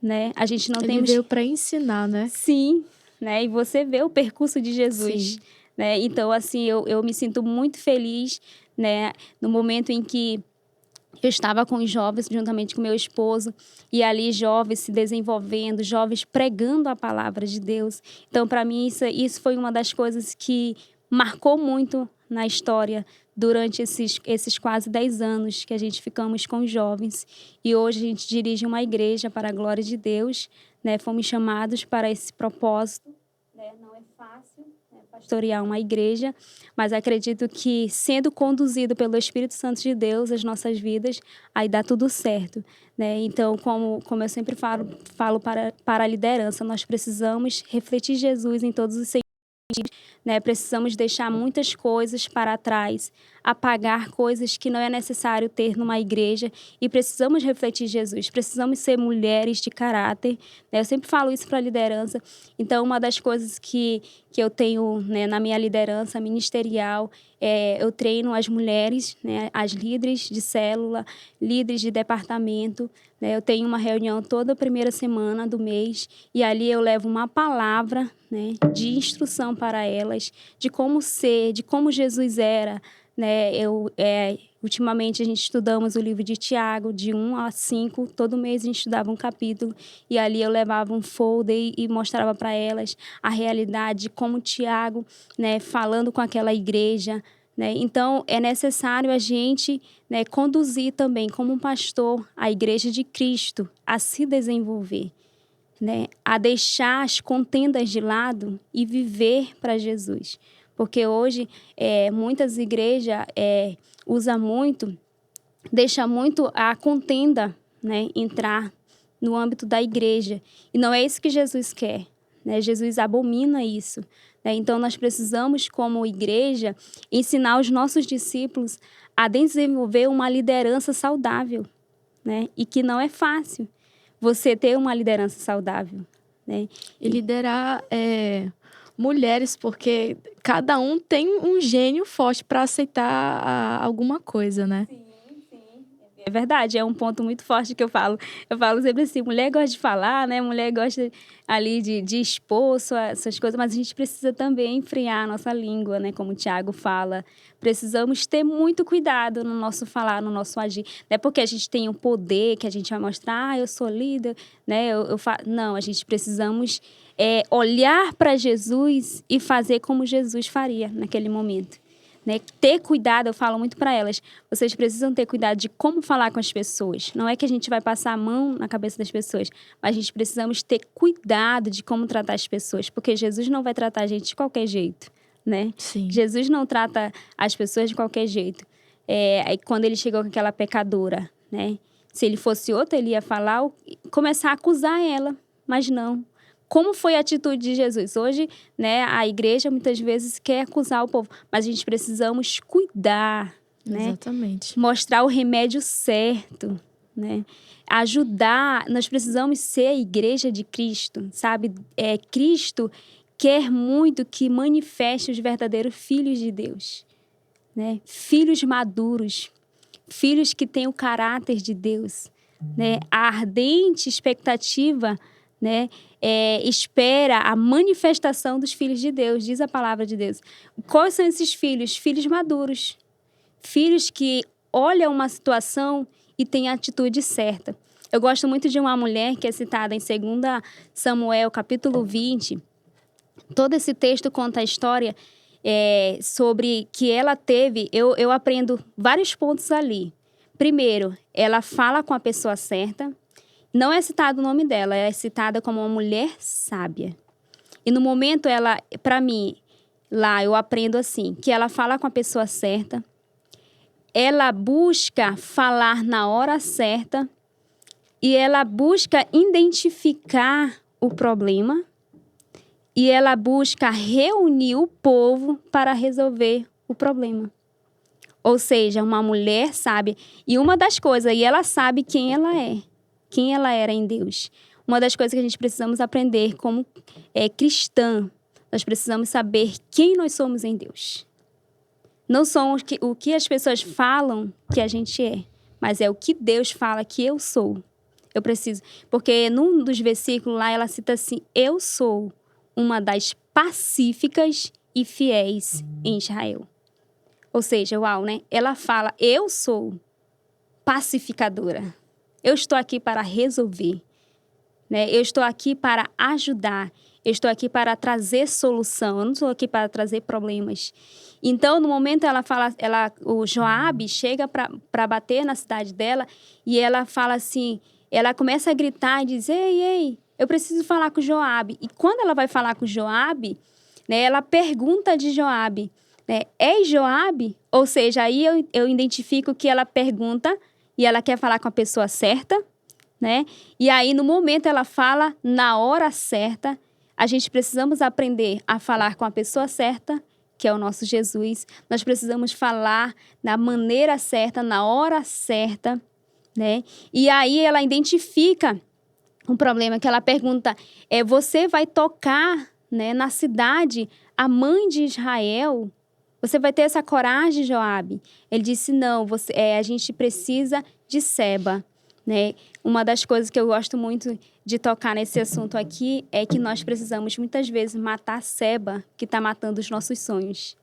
né? A gente não Ele veio para ensinar, né? Sim, né? E você vê o percurso de Jesus, Sim. né? Então, assim, eu me sinto muito feliz, né? No momento em que eu estava com os jovens, juntamente com meu esposo, e ali jovens se desenvolvendo, jovens pregando a palavra de Deus. Então, para mim, isso foi uma das coisas que marcou muito na história durante esses quase 10 anos que a gente ficamos com os jovens. E hoje a gente dirige uma igreja para a glória de Deus, né? Fomos chamados para esse propósito, né? Não é fácil, né, pastorear uma igreja, mas acredito que, sendo conduzido pelo Espírito Santo de Deus as nossas vidas, aí dá tudo certo, né? Então, como eu sempre falo para a liderança, nós precisamos refletir Jesus em todos os sentidos, né? Precisamos deixar muitas coisas para trás, apagar coisas que não é necessário ter numa igreja, e precisamos refletir Jesus. Precisamos ser mulheres de caráter, né? Eu sempre falo isso para a liderança. Então, uma das coisas que eu tenho, né, na minha liderança ministerial, eu treino as mulheres, né, as líderes de célula, líderes de departamento, né? Eu tenho uma reunião toda primeira semana do mês, e ali eu levo uma palavra, né, de instrução para elas, de como ser, de como Jesus era, né? Ultimamente a gente estudamos o livro de Tiago, de 1 a 5, todo mês a gente estudava um capítulo, e ali eu levava um folder e mostrava para elas a realidade de como Tiago, né, falando com aquela igreja, né? Então, é necessário a gente, né, conduzir também, como um pastor, a igreja de Cristo a se desenvolver, né, a deixar as contendas de lado e viver para Jesus. Porque hoje, muitas igrejas usam muito, deixa muito a contenda, né, entrar no âmbito da igreja. E não é isso que Jesus quer, né? Jesus abomina isso, né? Então, nós precisamos, como igreja, ensinar os nossos discípulos a desenvolver uma liderança saudável, né? E que não é fácil você ter uma liderança saudável, né? E liderar mulheres, porque cada um tem um gênio forte para aceitar alguma coisa, né? Sim. É verdade, é um ponto muito forte que eu falo. Eu falo sempre assim, mulher gosta de falar, né? Mulher gosta ali de expor essas coisas, mas a gente precisa também frear a nossa língua, né? Como o Tiago fala. Precisamos ter muito cuidado no nosso falar, no nosso agir. Não é porque a gente tem o poder que a gente vai mostrar, eu sou líder, né? Não, a gente precisamos olhar para Jesus e fazer como Jesus faria naquele momento. Né? Ter cuidado, eu falo muito para elas, vocês precisam ter cuidado de como falar com as pessoas. Não é que a gente vai passar a mão na cabeça das pessoas, mas a gente precisamos ter cuidado de como tratar as pessoas, porque Jesus não vai tratar a gente de qualquer jeito, né? Sim. Jesus não trata as pessoas de qualquer jeito. Aí quando ele chegou com aquela pecadora, né? Se ele fosse outro, ele ia falar, começar a acusar ela, mas não. Como foi a atitude de Jesus? Hoje, né, a igreja muitas vezes quer acusar o povo, mas a gente precisamos cuidar, né? Exatamente. Mostrar o remédio certo, né? Ajudar, nós precisamos ser a igreja de Cristo, sabe? Cristo quer muito que manifeste os verdadeiros filhos de Deus, né? Filhos maduros, filhos que têm o caráter de Deus, né? A ardente expectativa, né, espera a manifestação dos filhos de Deus, diz a palavra de Deus. Quais são esses filhos? Filhos maduros. Filhos que olham uma situação e têm a atitude certa. Eu gosto muito de uma mulher que é citada em 2 Samuel, capítulo 20. Todo esse texto conta a história sobre que ela teve... Eu aprendo vários pontos ali. Primeiro, ela fala com a pessoa certa. Não é citado o nome dela, é citada como uma mulher sábia. E no momento, para mim, lá eu aprendo assim, que ela fala com a pessoa certa, ela busca falar na hora certa, e ela busca identificar o problema e ela busca reunir o povo para resolver o problema. Ou seja, uma mulher sábia. E uma das coisas, e ela sabe quem ela era em Deus. Uma das coisas que a gente precisamos aprender como cristã, nós precisamos saber quem nós somos em Deus. Não somos o que as pessoas falam que a gente é, mas é o que Deus fala que eu sou. Eu preciso. Porque num dos versículos lá, ela cita assim: eu sou uma das pacíficas e fiéis em Israel. Ou seja, uau, né? Ela fala: eu sou pacificadora. Eu estou aqui para resolver. Né? Eu estou aqui para ajudar. Eu estou aqui para trazer solução. Eu não estou aqui para trazer problemas. Então, no momento, ela fala, o Joabe chega para bater na cidade dela e ela fala assim, ela começa a gritar e diz: ei, eu preciso falar com o Joabe. E quando ela vai falar com o Joabe, né, ela pergunta de Joabe, né, ei, Joabe? Ou seja, aí eu identifico que ela pergunta e ela quer falar com a pessoa certa, né? E aí, no momento, ela fala na hora certa. A gente precisamos aprender a falar com a pessoa certa, que é o nosso Jesus. Nós precisamos falar da maneira certa, na hora certa, né? E aí ela identifica um problema que ela pergunta: você vai tocar, né, na cidade a mãe de Israel? Você vai ter essa coragem, Joabe? Ele disse: não, a gente precisa de Seba, né? Uma das coisas que eu gosto muito de tocar nesse assunto aqui é que nós precisamos muitas vezes matar Seba, que está matando os nossos sonhos.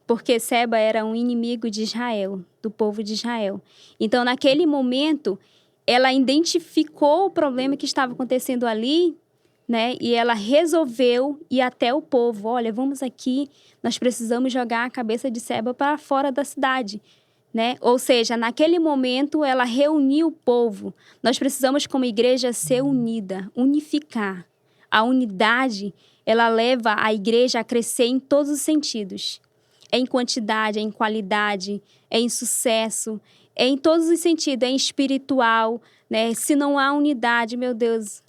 Porque Seba era um inimigo de Israel, do povo de Israel. Então, naquele momento, ela identificou o problema que estava acontecendo ali, né? E ela resolveu ir até o povo. Olha, vamos aqui, nós precisamos jogar a cabeça de Seba para fora da cidade, né? Ou seja, naquele momento, ela reuniu o povo. Nós precisamos, como igreja, ser unida, unificar. A unidade, ela leva a igreja a crescer em todos os sentidos. É em quantidade, é em qualidade, é em sucesso, é em todos os sentidos, é em espiritual, né? Se não há unidade, meu Deus,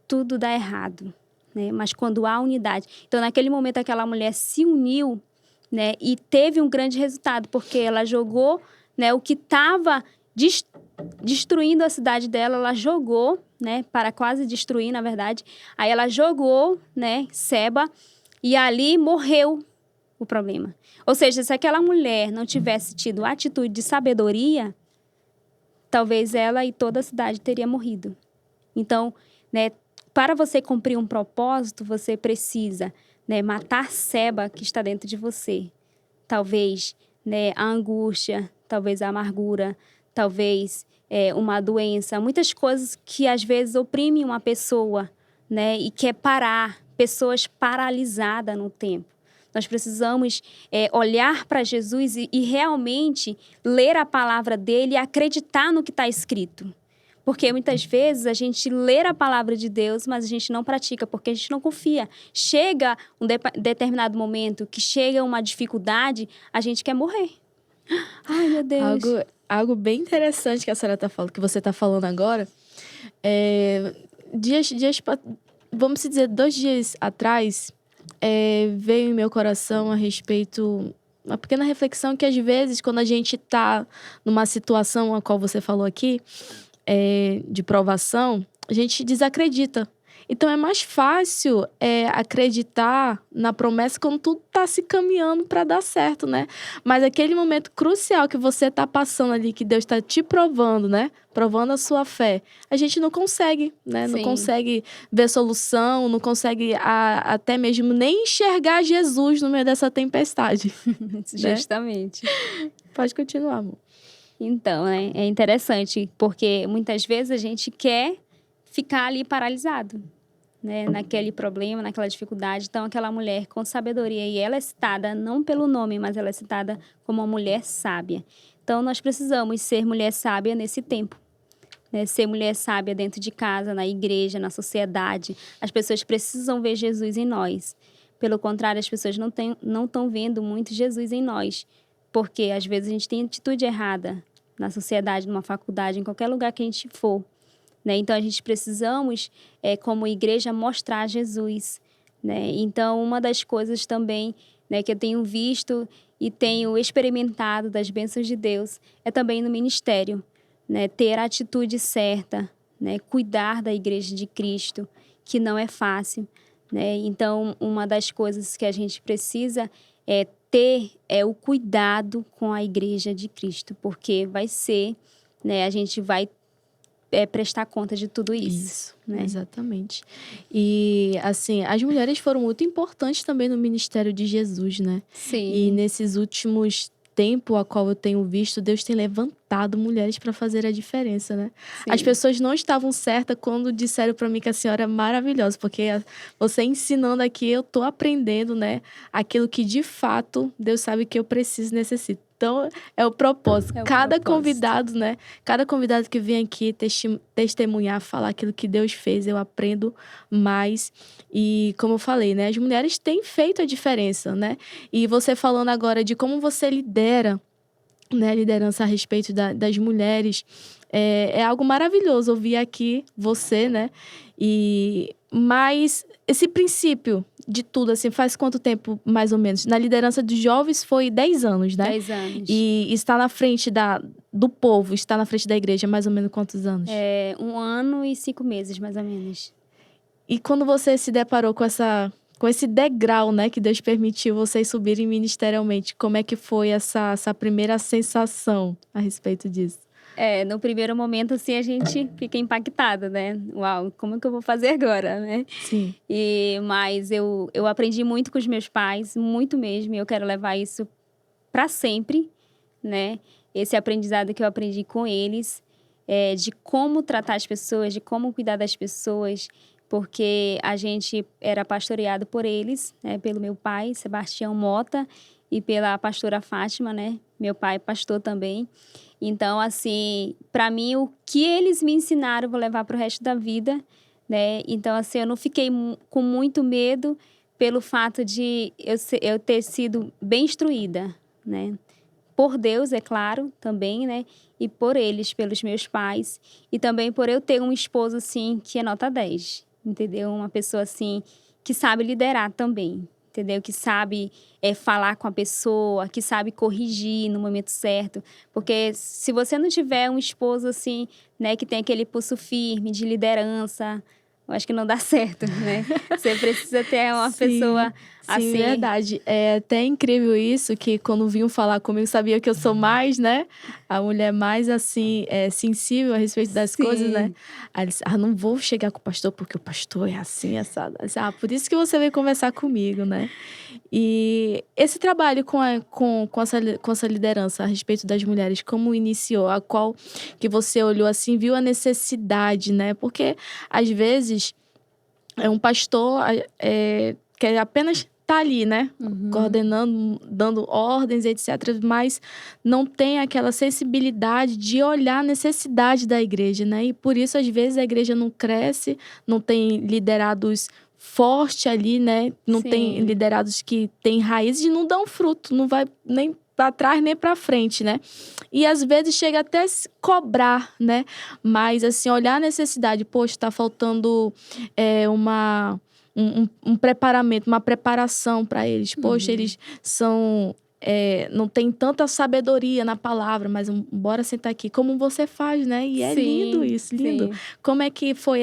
tudo dá errado, né? Mas quando há unidade. Então, naquele momento, aquela mulher se uniu, né? E teve um grande resultado, porque ela jogou, né, o que estava destruindo a cidade dela, ela jogou, né, para quase destruir, na verdade. Aí ela jogou, né, Seba, e ali morreu o problema. Ou seja, se aquela mulher não tivesse tido atitude de sabedoria, talvez ela e toda a cidade teria morrido. Então, né, para você cumprir um propósito, você precisa, né, matar Seba que está dentro de você. Talvez, né, a angústia, talvez a amargura, talvez uma doença, muitas coisas que às vezes oprimem uma pessoa, né, e quer parar, pessoas paralisadas no tempo. Nós precisamos olhar para Jesus e realmente ler a palavra dele e acreditar no que está escrito. Porque muitas vezes a gente lê a palavra de Deus, mas a gente não pratica, porque a gente não confia. Chega um determinado momento que chega uma dificuldade, a gente quer morrer. Ai, meu Deus. Algo bem interessante que a senhora está falando, que você está falando agora. Vamos dizer, 2 dias atrás, veio em meu coração a respeito, uma pequena reflexão que às vezes, quando a gente está numa situação a qual você falou aqui, de provação, a gente desacredita. Então, é mais fácil acreditar na promessa quando tudo está se caminhando para dar certo, né? Mas aquele momento crucial que você está passando ali, que Deus está te provando, né? Provando a sua fé, a gente não consegue, né? Sim. Não consegue ver solução, não consegue até mesmo nem enxergar Jesus no meio dessa tempestade. Justamente. Né? Pode continuar, amor. Então, né, é interessante, porque muitas vezes a gente quer ficar ali paralisado, né, naquele problema, naquela dificuldade. Então, aquela mulher com sabedoria, e ela é citada não pelo nome, mas ela é citada como uma mulher sábia. Então, nós precisamos ser mulher sábia nesse tempo, né, ser mulher sábia dentro de casa, na igreja, na sociedade. As pessoas precisam ver Jesus em nós. Pelo contrário, as pessoas não estão vendo muito Jesus em nós, porque às vezes a gente tem atitude errada na sociedade, numa faculdade, em qualquer lugar que a gente for. né? Então, a gente precisamos, como igreja, mostrar Jesus, né? Então, uma das coisas também, né, que eu tenho visto e tenho experimentado das bênçãos de Deus é também no ministério, né? Ter a atitude certa, né? Cuidar da igreja de Cristo, que não é fácil, né? Então, uma das coisas que a gente precisa é ter o cuidado com a igreja de Cristo, porque vai ser, né? A gente vai prestar conta de tudo isso, né? Exatamente. E, assim, as mulheres foram muito importantes também no ministério de Jesus, né? E Sim. nesses últimos tempos, a qual eu tenho visto, Deus tem levantado mulheres para fazer a diferença, né? As Sim. pessoas não estavam certas quando disseram para mim que a senhora é maravilhosa, porque você ensinando aqui, eu tô aprendendo, né? Aquilo que de fato Deus sabe que eu preciso e necessito. Então, é o propósito. É o Cada propósito. convidado, né? Cada convidado que vem aqui testemunhar, falar aquilo que Deus fez, eu aprendo mais. E, como eu falei, né? As mulheres têm feito a diferença, né? E você falando agora de como você lidera, né? Liderança a respeito das mulheres. É algo maravilhoso ouvir aqui você, né? Mas esse princípio de tudo, assim, faz quanto tempo, mais ou menos? Na liderança dos jovens foi 10 anos, né? 10 anos. E está na frente do povo, está na frente da igreja, mais ou menos quantos anos? 1 ano e 5 meses, mais ou menos. E quando você se deparou com esse degrau, né, que Deus permitiu vocês subirem ministerialmente, como é que foi essa primeira sensação a respeito disso? No primeiro momento, assim, a gente fica impactada, né? Uau, como que eu vou fazer agora, né? Sim. Mas eu aprendi muito com os meus pais, muito mesmo, e eu quero levar isso para sempre, né? Esse aprendizado que eu aprendi com eles, de como tratar as pessoas, de como cuidar das pessoas, porque a gente era pastoreado por eles, né? Pelo meu pai, Sebastião Mota, e pela pastora Fátima, né? Meu pai é pastor também. Então, assim, para mim, o que eles me ensinaram, eu vou levar para o resto da vida, né? Então, assim, eu não fiquei com muito medo pelo fato de eu ter sido bem instruída, né? Por Deus, é claro, também, né? E por eles, pelos meus pais. E também por eu ter um esposo, assim, que é nota 10, entendeu? Uma pessoa, assim, que sabe liderar também, entendeu? Que sabe falar com a pessoa, que sabe corrigir no momento certo. Porque se você não tiver um esposo, assim, né, que tem aquele pulso firme de liderança, eu acho que não dá certo, né? Você precisa ter uma pessoa assim. Sim, verdade. É até incrível isso, que quando vinham falar comigo, sabia que eu sou mais, né? A mulher mais, assim, sensível a respeito das coisas, né? Sim. Aí eles, não vou chegar com o pastor, porque o pastor é assim, assado. Por isso que você veio conversar comigo, né? E esse trabalho com essa liderança a respeito das mulheres, como iniciou? A qual que você olhou assim, viu a necessidade, né? Porque, às vezes, um pastor quer apenas estar ali, né? Coordenando, dando ordens, etc. Mas não tem aquela sensibilidade de olhar a necessidade da igreja, né? E por isso, às vezes, a igreja não cresce, não tem liderados forte ali, né? Não tem Sim. liderados que têm raízes e não dão fruto, não vai nem para trás nem para frente, né? E às vezes chega até se cobrar, né? Mas assim, olhar a necessidade, poxa, tá faltando um preparamento, uma preparação para eles. Poxa, eles são não tem tanta sabedoria na palavra, mas bora sentar aqui. Como você faz, né? E é lindo isso, lindo. Sim. Como é que foi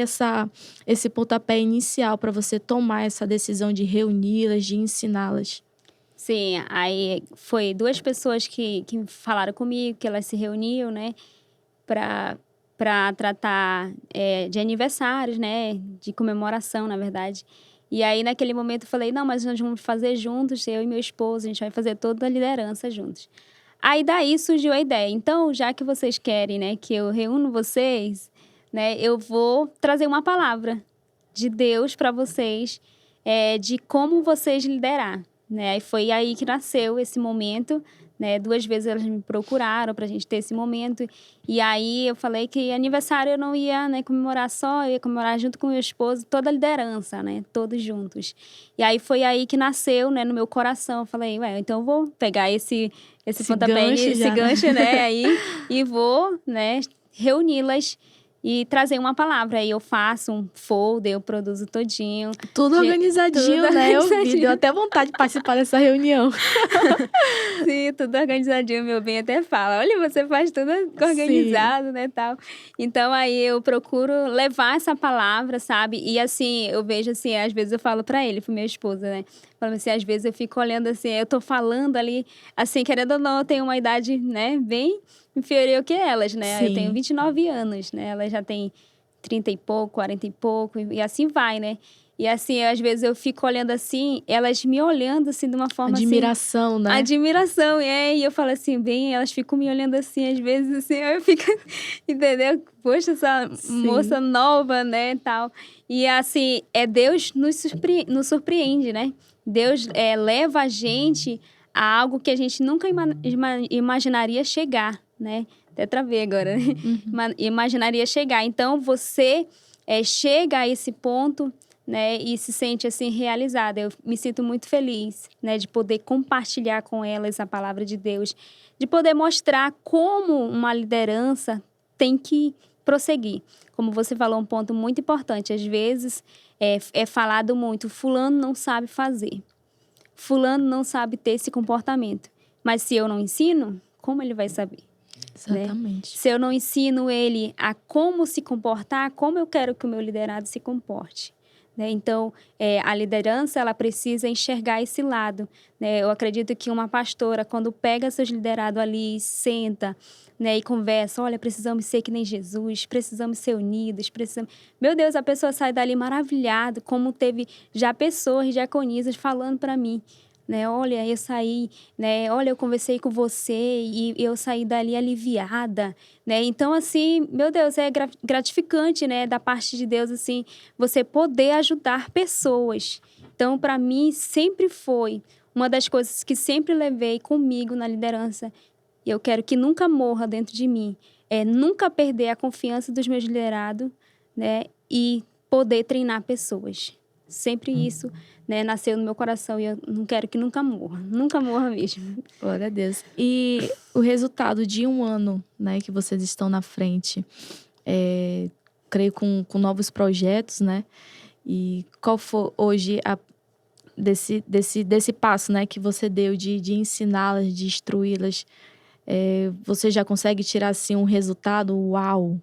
esse pontapé inicial para você tomar essa decisão de reuni-las, de ensiná-las? Sim, aí foi 2 pessoas que falaram comigo, que elas se reuniam, né, para tratar de aniversários, né, de comemoração, na verdade. E aí, naquele momento, eu falei, não, mas nós vamos fazer juntos, eu e meu esposo, a gente vai fazer toda a liderança juntos. Aí, daí surgiu a ideia. Então, já que vocês querem, né, que eu reúno vocês, né, eu vou trazer uma palavra de Deus para vocês, de como vocês liderar, né? E foi aí que nasceu esse momento, né? 2 vezes elas me procuraram para a gente ter esse momento. E aí eu falei que aniversário eu não ia, né, comemorar só, eu ia comemorar junto com meu esposo, toda a liderança, né? Todos juntos. E aí foi aí que nasceu, né, no meu coração. Eu falei, então eu vou pegar esse pontapé, gancho esse já, né? gancho, né, aí, e vou, né, reuni-las. e trazer uma palavra. Aí eu faço um folder, eu produzo todinho. Tudo organizadinho, tudo né? Eu vi, organizadinho. deu até vontade de participar dessa reunião. Sim, tudo organizadinho. Meu bem até fala, olha, você faz tudo organizado, né, tal. Então, aí eu procuro levar essa palavra, sabe? E assim, eu vejo assim, às vezes eu falo pra ele, pro meu esposo, né? Falo assim, às vezes eu fico olhando assim, eu tô falando ali, assim, querendo ou não, eu tenho uma idade, né, bem inferior que elas, né? Eu tenho Sim. 29 anos, né? Ela já tem 30 e pouco, 40 e pouco, e assim vai, né? E assim, às vezes eu fico olhando assim, elas me olhando assim de uma forma assim, Admiração, né? admiração, e eu falo assim, bem, elas ficam me olhando assim, às vezes assim, eu fico, entendeu? Poxa, essa moça Sim. nova, né, tal. E assim, Deus nos surpreende, né? Deus leva a gente a algo que a gente nunca imaginaria chegar, né? Até travei agora, né? Uhum. Imaginaria chegar. Então, você chega a esse ponto, né, e se sente assim realizada. Eu me sinto muito feliz, né, de poder compartilhar com elas a palavra de Deus, de poder mostrar como uma liderança tem que prosseguir. Como você falou, um ponto muito importante. Às vezes é falado muito, fulano não sabe fazer, fulano não sabe ter esse comportamento. Mas se eu não ensino, como ele vai saber? Né? Exatamente. Se eu não ensino ele a como se comportar, como eu quero que o meu liderado se comporte? Né? Então, a liderança, ela precisa enxergar esse lado. Né? Eu acredito que uma pastora, quando pega seus liderados ali, senta, né, e conversa, olha, precisamos ser que nem Jesus, precisamos ser unidos, precisamos... Meu Deus, a pessoa sai dali maravilhada, como teve já pessoas, diaconisas, falando para mim, né, olha, eu saí, né, olha, eu conversei com você e eu saí dali aliviada, né, então, assim, meu Deus, é gratificante, né, da parte de Deus, assim, você poder ajudar pessoas. Então, para mim, sempre foi uma das coisas que sempre levei comigo na liderança, e eu quero que nunca morra dentro de mim, é nunca perder a confiança dos meus liderados, né, e poder treinar pessoas. Sempre isso, né, nasceu no meu coração e eu não quero que nunca morra mesmo. Glória a Deus. E o resultado de um ano, né, que vocês estão na frente, creio com novos projetos, né? E qual foi hoje desse passo, né, que você deu de ensiná-las, de instruí-las? Você já consegue tirar, assim, um resultado? Uau!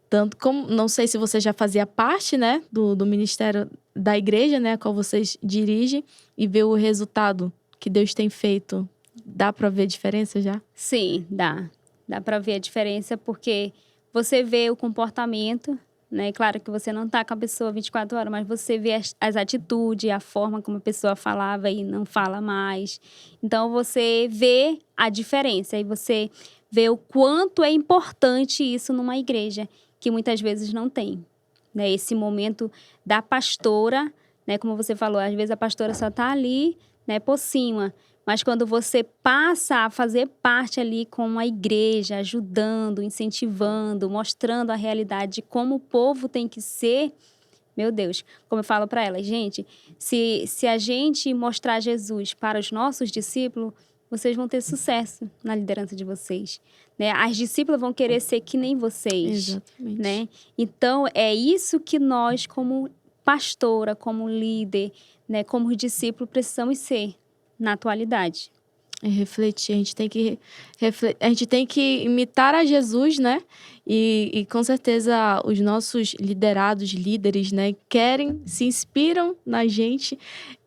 Tanto como, não sei se você já fazia parte, né, do ministério da igreja, né, a qual vocês dirigem, e ver o resultado que Deus tem feito. Dá para ver a diferença já? Sim, dá. Dá para ver a diferença porque você vê o comportamento, né? Claro que você não tá com a pessoa 24 horas, mas você vê as atitudes, a forma como a pessoa falava e não fala mais. Então, você vê a diferença e você vê o quanto é importante isso numa igreja, que muitas vezes não tem, né? Esse momento da pastora, né? Como você falou, às vezes a pastora só tá ali, né, por cima. Mas quando você passa a fazer parte ali com a igreja, ajudando, incentivando, mostrando a realidade de como o povo tem que ser, meu Deus, como eu falo para ela, gente, se a gente mostrar Jesus para os nossos discípulos, vocês vão ter sucesso na liderança de vocês, né? As discípulas vão querer ser que nem vocês, Exatamente. né? Então, é isso que nós, como pastora, como líder, né, como discípulo, precisamos ser na atualidade. Refletir, a gente tem que imitar a Jesus, né? E com certeza os nossos liderados, líderes, né, se inspiram na gente,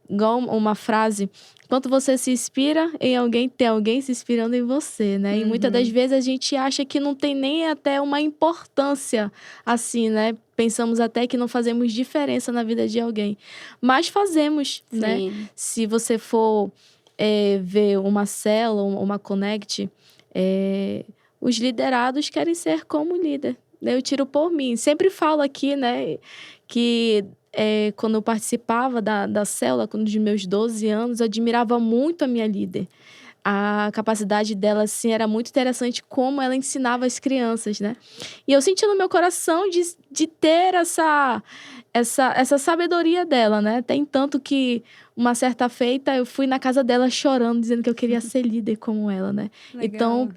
igual uma frase, enquanto você se inspira em alguém, tem alguém se inspirando em você, né? E muitas das vezes a gente acha que não tem nem até uma importância assim, né? Pensamos até que não fazemos diferença na vida de alguém. Mas fazemos, né? Sim. Se você for ver uma célula, uma connect, os liderados querem ser como líder. Eu tiro por mim. Sempre falo aqui, né, que quando eu participava da célula, quando dos meus 12 anos, eu admirava muito a minha líder. A capacidade dela, assim, era muito interessante como ela ensinava as crianças, né? E eu senti no meu coração de ter essa sabedoria dela, né? Tem tanto que, uma certa feita, eu fui na casa dela chorando, dizendo que eu queria ser líder como ela, né? Legal. Então,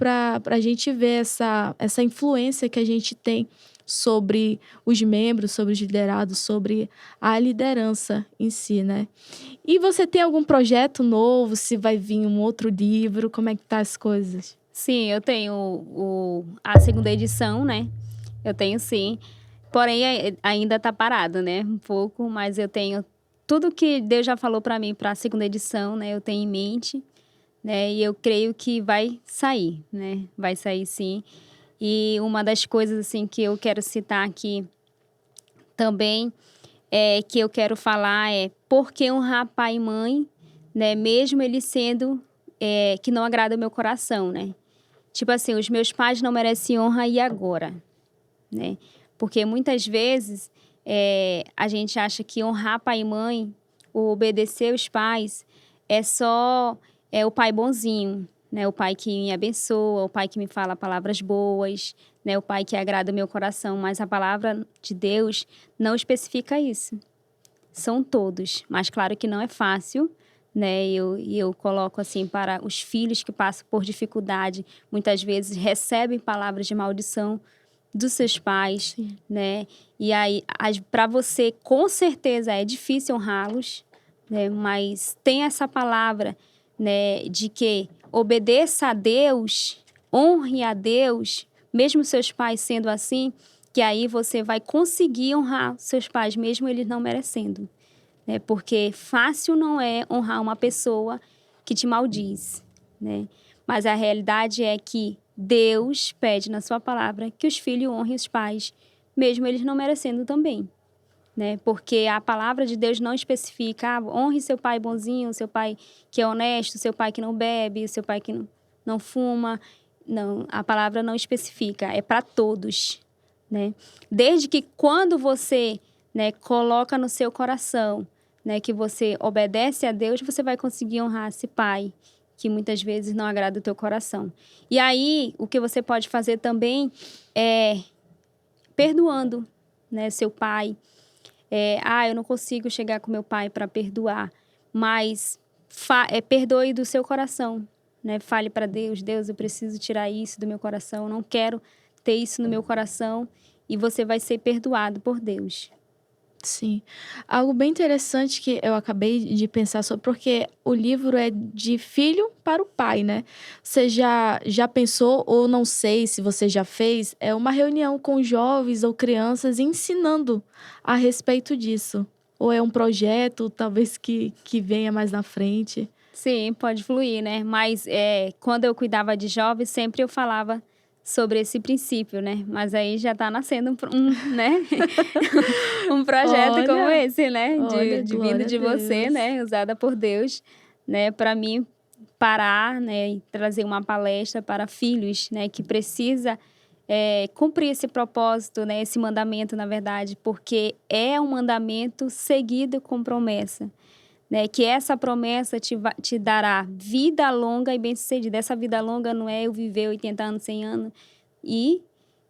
pra gente ver essa influência que a gente tem sobre os membros, sobre os liderados, sobre a liderança em si, né? E você tem algum projeto novo? Se vai vir um outro livro? Como é que tá as coisas? Sim, eu tenho a segunda edição, né? Eu tenho sim. Porém, ainda tá parado, né? Um pouco, mas eu tenho tudo que Deus já falou para mim para a segunda edição, né? Eu tenho em mente, né? E eu creio que vai sair, né? Vai sair sim. E uma das coisas assim que eu quero citar aqui também que eu quero falar é por que honrar pai e mãe, né? Mesmo ele sendo que não agrada o meu coração, né? Tipo assim, os meus pais não merecem honra e agora, né? Porque muitas vezes a gente acha que honrar pai e mãe, ou obedecer os pais, é só o pai bonzinho, né? O pai que me abençoa, o pai que me fala palavras boas, né? O pai que agrada o meu coração. Mas a palavra de Deus não especifica isso. São todos, mas claro que não é fácil, né? Eu coloco assim para os filhos que passam por dificuldade, muitas vezes recebem palavras de maldição dos seus pais, Sim. né? E aí, para você, com certeza é difícil honrá-los, né? Mas tem essa palavra, né, de que obedeça a Deus, honre a Deus, mesmo seus pais sendo assim, que aí você vai conseguir honrar seus pais, mesmo eles não merecendo, né? Porque fácil não é honrar uma pessoa que te maldiz, né? Mas a realidade é que Deus pede na sua palavra que os filhos honrem os pais, mesmo eles não merecendo também, né? Porque a palavra de Deus não especifica, honre seu pai bonzinho, seu pai que é honesto, seu pai que não bebe, seu pai que não fuma. Não, a palavra não especifica, é para todos, né? Desde que quando você, né, coloca no seu coração, né, que você obedece a Deus, você vai conseguir honrar esse pai, que muitas vezes não agrada o teu coração. E aí, o que você pode fazer também é perdoando, né, seu pai. Eu não consigo chegar com meu pai para perdoar, mas perdoe do seu coração, né? Fale para Deus, Deus, eu preciso tirar isso do meu coração, eu não quero ter isso no meu coração, e você vai ser perdoado por Deus. Sim. Algo bem interessante que eu acabei de pensar sobre, porque o livro é de filho para o pai, né? Você já pensou, ou não sei se você já fez, uma reunião com jovens ou crianças ensinando a respeito disso? Ou é um projeto, talvez, que venha mais na frente? Sim, pode fluir, né? Mas quando eu cuidava de jovens, sempre eu falava sobre esse princípio, né? Mas aí já está nascendo né? Um projeto como Olha, esse, né? olha, De vindo glória a de você, Deus. né? Usada por Deus, né? Para mim parar, né? E trazer uma palestra para filhos, né? Que precisa cumprir esse propósito, né? Esse mandamento, na verdade, porque é um mandamento seguido com promessa. Né, que essa promessa te dará vida longa e bem-sucedida. Essa vida longa não é eu viver 80 anos, 100 anos e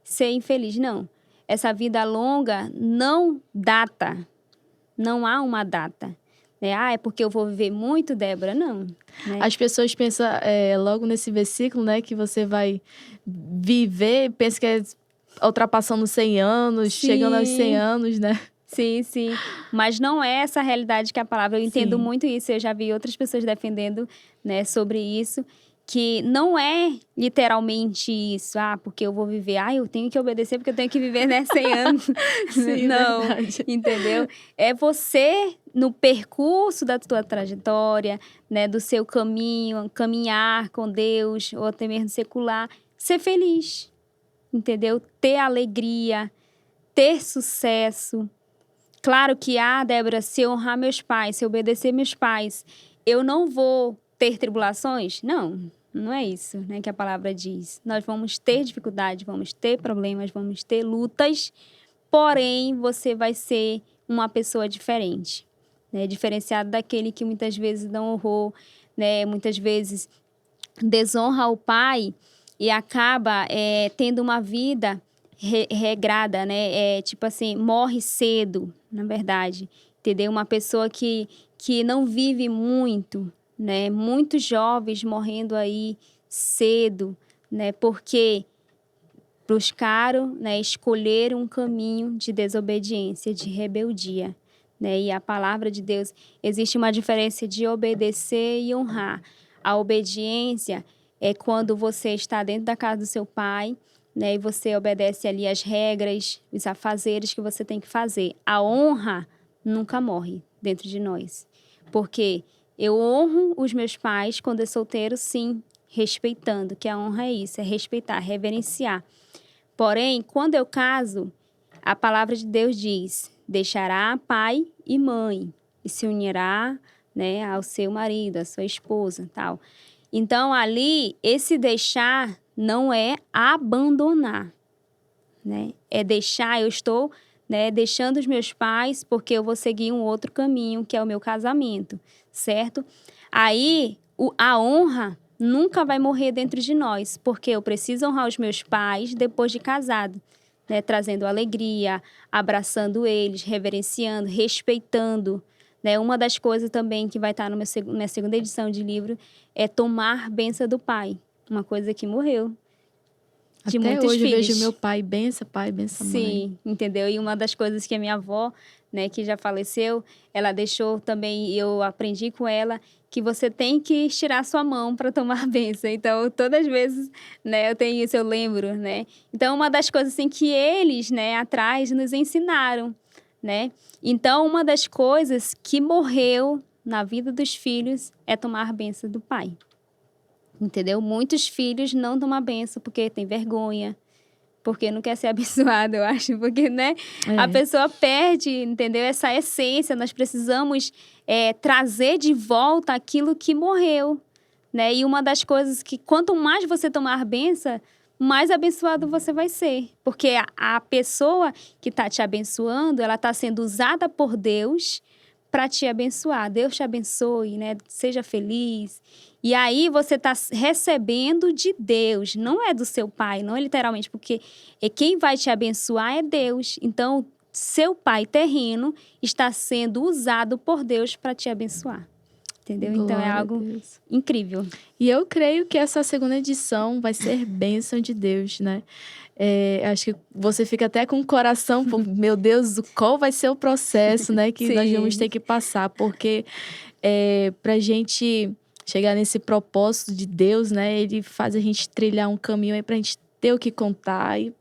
ser infeliz, não. Essa vida longa não data, não há uma data. Né? É porque eu vou viver muito, Débora? Não. Né? As pessoas pensam logo nesse versículo, né, que você vai viver, pensa que é ultrapassando 100 anos, chegando aos 100 Sim. anos, né? Sim, sim. Mas não é essa a realidade que a palavra. Eu entendo Sim. muito isso. Eu já vi outras pessoas defendendo, né, sobre isso. Que não é literalmente isso. Porque eu vou viver. Eu tenho que obedecer porque eu tenho que viver, né, 100 anos. Sim, Não, verdade. entendeu? É você, no percurso da tua trajetória, né, do seu caminho, caminhar com Deus, ou até mesmo secular, ser feliz, entendeu? Ter alegria, ter sucesso. Claro que, Débora, se eu honrar meus pais, se eu obedecer meus pais, eu não vou ter tribulações? Não, não é isso, né, que a palavra diz. Nós vamos ter dificuldades, vamos ter problemas, vamos ter lutas, porém, você vai ser uma pessoa diferente, né, diferenciado daquele que muitas vezes não honrou, né, muitas vezes desonra o pai e acaba tendo uma vida regrada, né? Tipo assim, morre cedo, na verdade, entendeu? Uma pessoa que não vive muito, né? Muitos jovens morrendo aí cedo, né? Porque buscaram, né, escolher um caminho de desobediência, de rebeldia, né? E a palavra de Deus, existe uma diferença de obedecer e honrar. A obediência é quando você está dentro da casa do seu pai, né, e você obedece ali as regras, os afazeres que você tem que fazer. A honra nunca morre dentro de nós. Porque eu honro os meus pais quando é solteiro, sim, respeitando, que a honra é isso, é respeitar, reverenciar. Porém, quando eu caso, a palavra de Deus diz: deixará pai e mãe e se unirá, né, ao seu marido, à sua esposa, tal. Então, ali, esse deixar não é abandonar, né? É deixar, eu estou, né, deixando os meus pais porque eu vou seguir um outro caminho, que é o meu casamento, certo? Aí, a honra nunca vai morrer dentro de nós, porque eu preciso honrar os meus pais depois de casado, né? Trazendo alegria, abraçando eles, reverenciando, respeitando, né? Uma das coisas também que vai estar no na segunda edição de livro é tomar bênção do pai, uma coisa que morreu de Até muitos hoje eu vejo filhos. meu pai, benção mãe. Sim, entendeu? E uma das coisas que a minha avó, né, que já faleceu, ela deixou também, eu aprendi com ela, que você tem que estirar sua mão para tomar a bênção. Então, todas as vezes, né, eu tenho isso, eu lembro, né? Então, uma das coisas assim que eles, né, atrás nos ensinaram, né? Então, uma das coisas que morreu na vida dos filhos é tomar a bênção do pai. Entendeu? Muitos filhos não tomam a bênção porque tem vergonha, porque não quer ser abençoado, eu acho, porque, né, a É, pessoa perde, entendeu? Essa essência, nós precisamos trazer de volta aquilo que morreu, né? E uma das coisas que, quanto mais você tomar bênção, mais abençoado você vai ser, porque a pessoa que está te abençoando, ela está sendo usada por Deus para te abençoar. Deus te abençoe, né? Seja feliz. E aí você está recebendo de Deus, não é do seu pai, não é literalmente, porque quem vai te abençoar é Deus. Então, seu pai terreno está sendo usado por Deus para te abençoar. Entendeu? Então, é glória a algo Deus. incrível. E eu creio que essa segunda edição vai ser bênção de Deus, né? Acho que você fica até com o coração, meu Deus, qual vai ser o processo, né, que nós vamos Sim. ter que passar, porque pra gente chegar nesse propósito de Deus, né, ele faz a gente trilhar um caminho aí pra gente ter o que contar e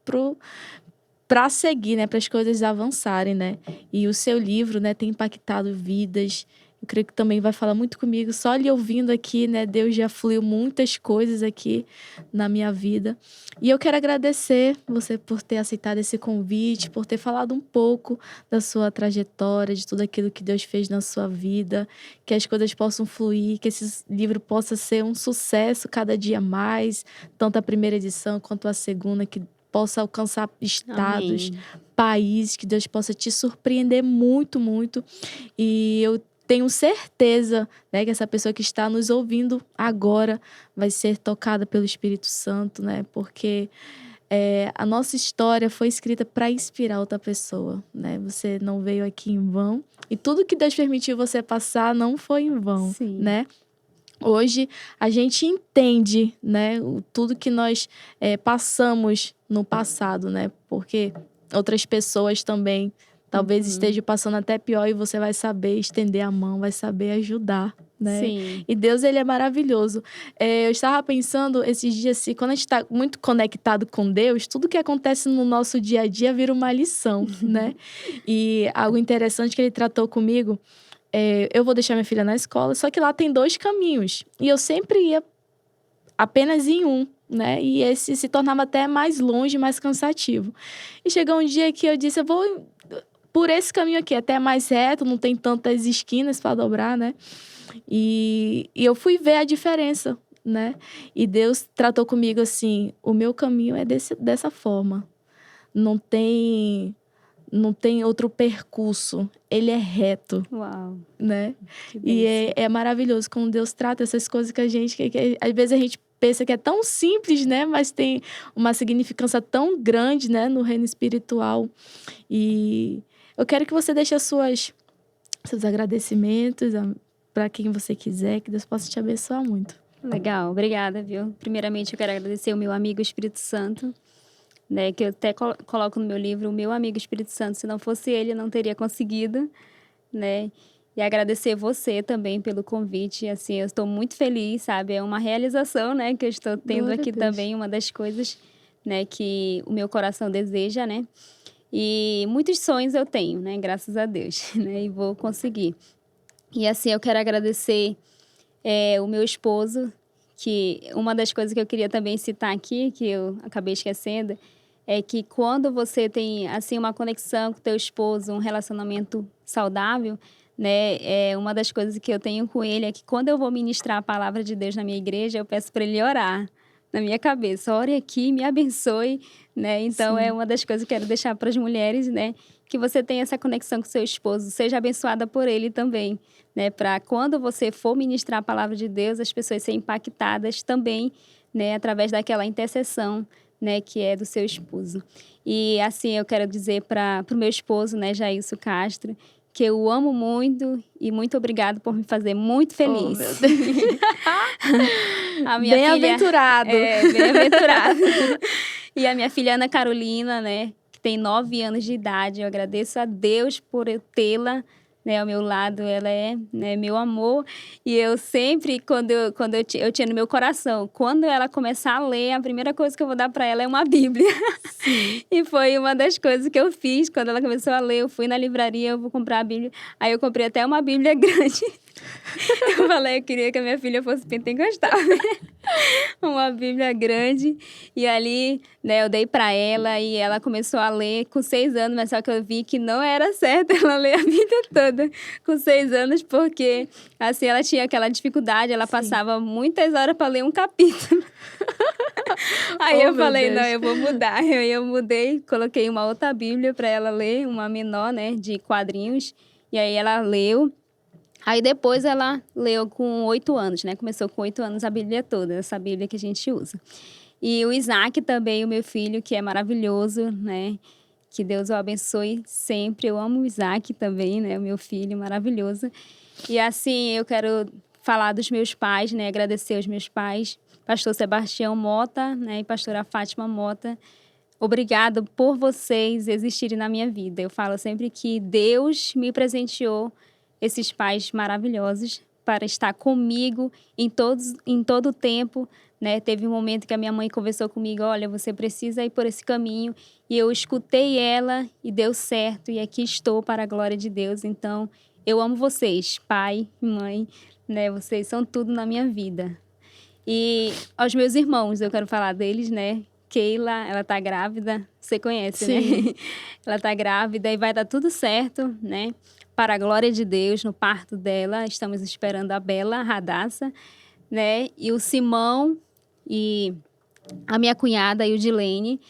pra seguir, né, para as coisas avançarem, né? E o seu livro, né, tem impactado vidas. Eu creio que também vai falar muito comigo. Só lhe ouvindo aqui, né, Deus já fluiu muitas coisas aqui na minha vida. E eu quero agradecer você por ter aceitado esse convite, por ter falado um pouco da sua trajetória, de tudo aquilo que Deus fez na sua vida, que as coisas possam fluir, que esse livro possa ser um sucesso cada dia mais, tanto a primeira edição quanto a segunda, que possa alcançar estados, Amém. países, que Deus possa te surpreender muito, muito. E eu tenho certeza, né, que essa pessoa que está nos ouvindo agora vai ser tocada pelo Espírito Santo, né? Porque a nossa história foi escrita para inspirar outra pessoa, né? Você não veio aqui em vão. E tudo que Deus permitiu você passar não foi em vão, Sim. né? Hoje a gente entende, né, tudo que nós passamos no passado, né? Porque outras pessoas também talvez estejam passando até pior e você vai saber estender a mão, vai saber ajudar, né? Sim. E Deus, ele é maravilhoso. Eu estava pensando esses dias assim, quando a gente está muito conectado com Deus, tudo que acontece no nosso dia a dia vira uma lição, né? E algo interessante que ele tratou comigo, eu vou deixar minha filha na escola, só que lá tem 2 caminhos. E eu sempre ia apenas em um, né? E esse se tornava até mais longe, mais cansativo. E chegou um dia que eu disse, eu vou por esse caminho aqui, até mais reto, não tem tantas esquinas para dobrar, né? E eu fui ver a diferença, né? E Deus tratou comigo assim, o meu caminho é dessa forma. Não tem outro percurso. Ele é reto, Uau. né? Que E bênção. é maravilhoso como Deus trata essas coisas que a gente... Que às vezes a gente pensa que é tão simples, né? Mas tem uma significância tão grande, né? No reino espiritual. E eu quero que você deixe seus agradecimentos para quem você quiser. Que Deus possa te abençoar muito. Legal, obrigada, viu? Primeiramente, eu quero agradecer o meu amigo Espírito Santo, né? Que eu até coloco no meu livro, o meu amigo Espírito Santo, se não fosse ele, eu não teria conseguido, né? E agradecer você também pelo convite, assim, eu estou muito feliz, sabe? É uma realização, né, que eu estou tendo Glória a aqui Deus. também, uma das coisas, né, que o meu coração deseja, né? E muitos sonhos eu tenho, né, graças a Deus, né? E vou conseguir. E assim, eu quero agradecer o meu esposo, que uma das coisas que eu queria também citar aqui, que eu acabei esquecendo, é que quando você tem, assim, uma conexão com teu esposo, um relacionamento saudável, né, uma das coisas que eu tenho com ele é que quando eu vou ministrar a palavra de Deus na minha igreja, eu peço para ele orar na minha cabeça. Ore aqui, me abençoe, né? Então, é Sim. uma das coisas que eu quero deixar para as mulheres, né? Que você tenha essa conexão com seu esposo, seja abençoada por ele também, né? Para quando você for ministrar a palavra de Deus, as pessoas serem impactadas também, né? Através daquela intercessão, né? Que é do seu esposo. E assim, eu quero dizer para o meu esposo, né? Jailson Castro, que eu o amo muito e muito obrigado por me fazer muito Oh, feliz. meu Deus. A minha filha Bem-aventurado. é bem-aventurada. E a minha filha Ana Carolina, né, que tem 9 anos de idade. Eu agradeço a Deus por eu tê-la, né, ao meu lado. Ela é, né, meu amor. E eu sempre, eu tinha no meu coração, quando ela começar a ler, a primeira coisa que eu vou dar para ela é uma Bíblia. Sim. E foi uma das coisas que eu fiz. Quando ela começou a ler, eu fui na livraria, eu vou comprar a Bíblia. Aí eu comprei até uma Bíblia grande. Eu falei, eu queria que a minha filha fosse pentecostal, né? Uma Bíblia grande. E ali, né, eu dei para ela e ela começou a ler com 6 anos, mas só que eu vi que não era certo ela ler a Bíblia toda com 6 anos, porque, assim, ela tinha aquela dificuldade, ela Sim. passava muitas horas para ler um capítulo. Aí Oh, eu meu falei, Deus. não, eu vou mudar. Aí eu mudei, coloquei uma outra Bíblia para ela ler, uma menor, né, de quadrinhos. E aí ela leu. Aí depois ela leu com 8 anos, né? Começou com 8 anos a Bíblia toda, essa Bíblia que a gente usa. E o Isaac também, o meu filho, que é maravilhoso, né? Que Deus o abençoe sempre. Eu amo o Isaac também, né? O meu filho maravilhoso. E assim, eu quero falar dos meus pais, né? Agradecer aos meus pais, pastor Sebastião Mota, né? E pastora Fátima Mota. Obrigada por vocês existirem na minha vida. Eu falo sempre que Deus me presenteou esses pais maravilhosos para estar comigo em todo o tempo, né? Teve um momento que a minha mãe conversou comigo, olha, você precisa ir por esse caminho, e eu escutei ela e deu certo, e aqui estou para a glória de Deus. Então, eu amo vocês, pai e mãe, né? Vocês são tudo na minha vida. E aos meus irmãos, eu quero falar deles, né? Keila, ela tá grávida, você conhece, né? Sim. Ela tá grávida e vai dar tudo certo, né? Para a glória de Deus, no parto dela, estamos esperando a Bela Radassa, né? E o Simão e a minha cunhada, a Eudilene,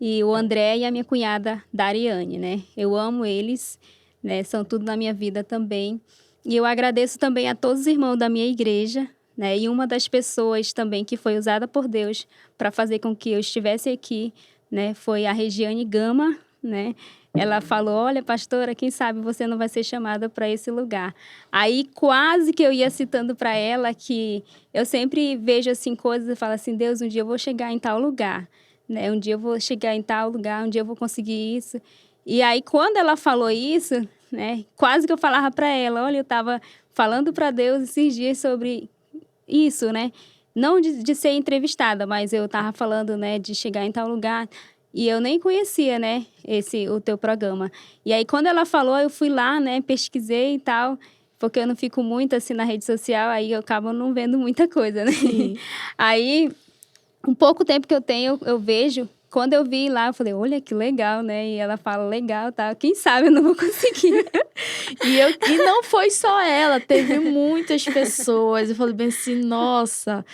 e o André e a minha cunhada, Dariane, né? Eu amo eles, né? São tudo na minha vida também. E eu agradeço também a todos os irmãos da minha igreja, né? E uma das pessoas também que foi usada por Deus para fazer com que eu estivesse aqui, né? Foi a Regiane Gama, né? Ela falou, olha, pastora, quem sabe você não vai ser chamada para esse lugar. Aí quase que eu ia citando para ela que eu sempre vejo assim coisas e falo assim, Deus, um dia eu vou chegar em tal lugar, né? Um dia eu vou chegar em tal lugar, um dia eu vou conseguir isso. E aí quando ela falou isso, né? Quase que eu falava para ela, olha, eu estava falando para Deus esses dias sobre isso, né? Não de ser entrevistada, mas eu tava falando, né, de chegar em tal lugar e eu nem conhecia, né, o teu programa. E aí, quando ela falou, eu fui lá, né, pesquisei e tal, porque eu não fico muito, assim, na rede social, aí eu acabo não vendo muita coisa, né? Sim. Aí, um pouco tempo que eu tenho, eu vejo. Quando eu vi lá, eu falei, olha que legal, né? E ela fala, legal, tá? Quem sabe eu não vou conseguir. E não foi só ela, teve muitas pessoas. Eu falei bem assim, nossa,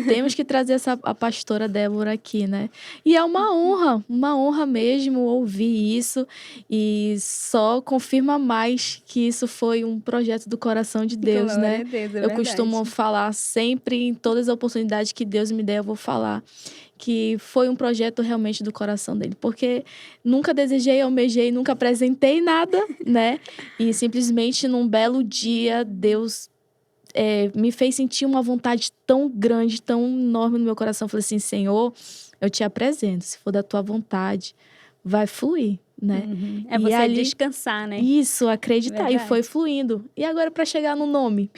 temos que trazer a pastora Débora aqui, né? E é uma honra mesmo ouvir isso. E só confirma mais que isso foi um projeto do coração de Deus, Glória né? a Deus, é Eu costumo verdade. falar sempre, em todas as oportunidades que Deus me der, eu vou falar que foi um projeto realmente do coração dele. Porque nunca desejei, almejei, nunca apresentei nada, né? E simplesmente num belo dia, Deus me fez sentir uma vontade tão grande, tão enorme no meu coração. Eu falei assim, Senhor, eu te apresento, se for da tua vontade, vai fluir, né? É E você ali, descansar, né? isso, acreditar. E Verdade. foi fluindo. E agora para chegar no nome.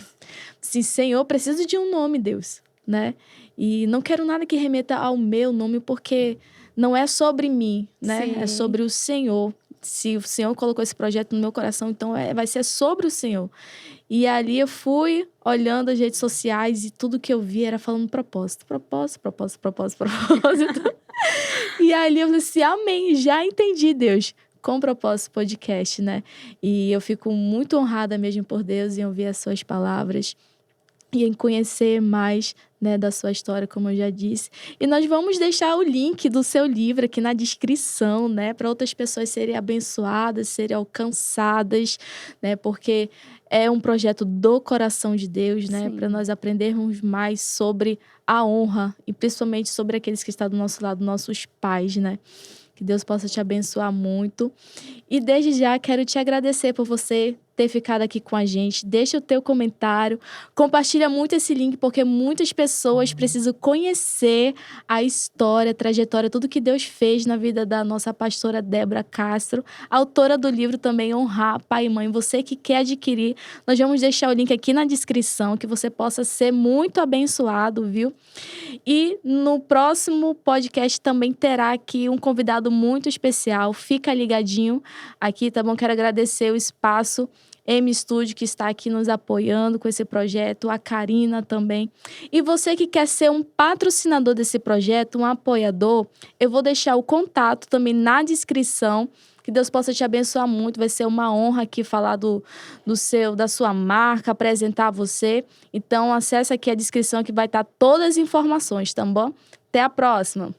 Assim, Senhor, preciso de um nome, Deus, né? E não quero nada que remeta ao meu nome, porque não é sobre mim, né? Sim. É sobre o Senhor. Se o Senhor colocou esse projeto no meu coração, então vai ser sobre o Senhor. E ali eu fui olhando as redes sociais e tudo que eu vi era falando propósito. Propósito, propósito, propósito, propósito. E ali eu falei assim, amém, já entendi, Deus. Com propósito podcast, né? E eu fico muito honrada mesmo por Deus em ouvir as suas palavras e em conhecer mais, né, da sua história, como eu já disse. E nós vamos deixar o link do seu livro aqui na descrição, né, para outras pessoas serem abençoadas, serem alcançadas, né, porque é um projeto do coração de Deus, né, para nós aprendermos mais sobre a honra e principalmente sobre aqueles que estão do nosso lado, nossos pais, né. Que Deus possa te abençoar muito. E desde já quero te agradecer por você ter ficado aqui com a gente. Deixa o teu comentário, compartilha muito esse link, porque muitas pessoas precisam conhecer a história, a trajetória, tudo que Deus fez na vida da nossa pastora Débora Castro, autora do livro também Honrar Pai e Mãe. Você que quer adquirir, nós vamos deixar o link aqui na descrição, que você possa ser muito abençoado, viu? E no próximo podcast também terá aqui um convidado muito especial. Fica ligadinho aqui, tá bom? Quero agradecer o espaço M Studio, que está aqui nos apoiando com esse projeto, a Karina também. E você que quer ser um patrocinador desse projeto, um apoiador, eu vou deixar o contato também na descrição. Que Deus possa te abençoar muito. Vai ser uma honra aqui falar da sua marca, apresentar você. Então, acesse aqui a descrição que vai estar todas as informações, tá bom? Até a próxima!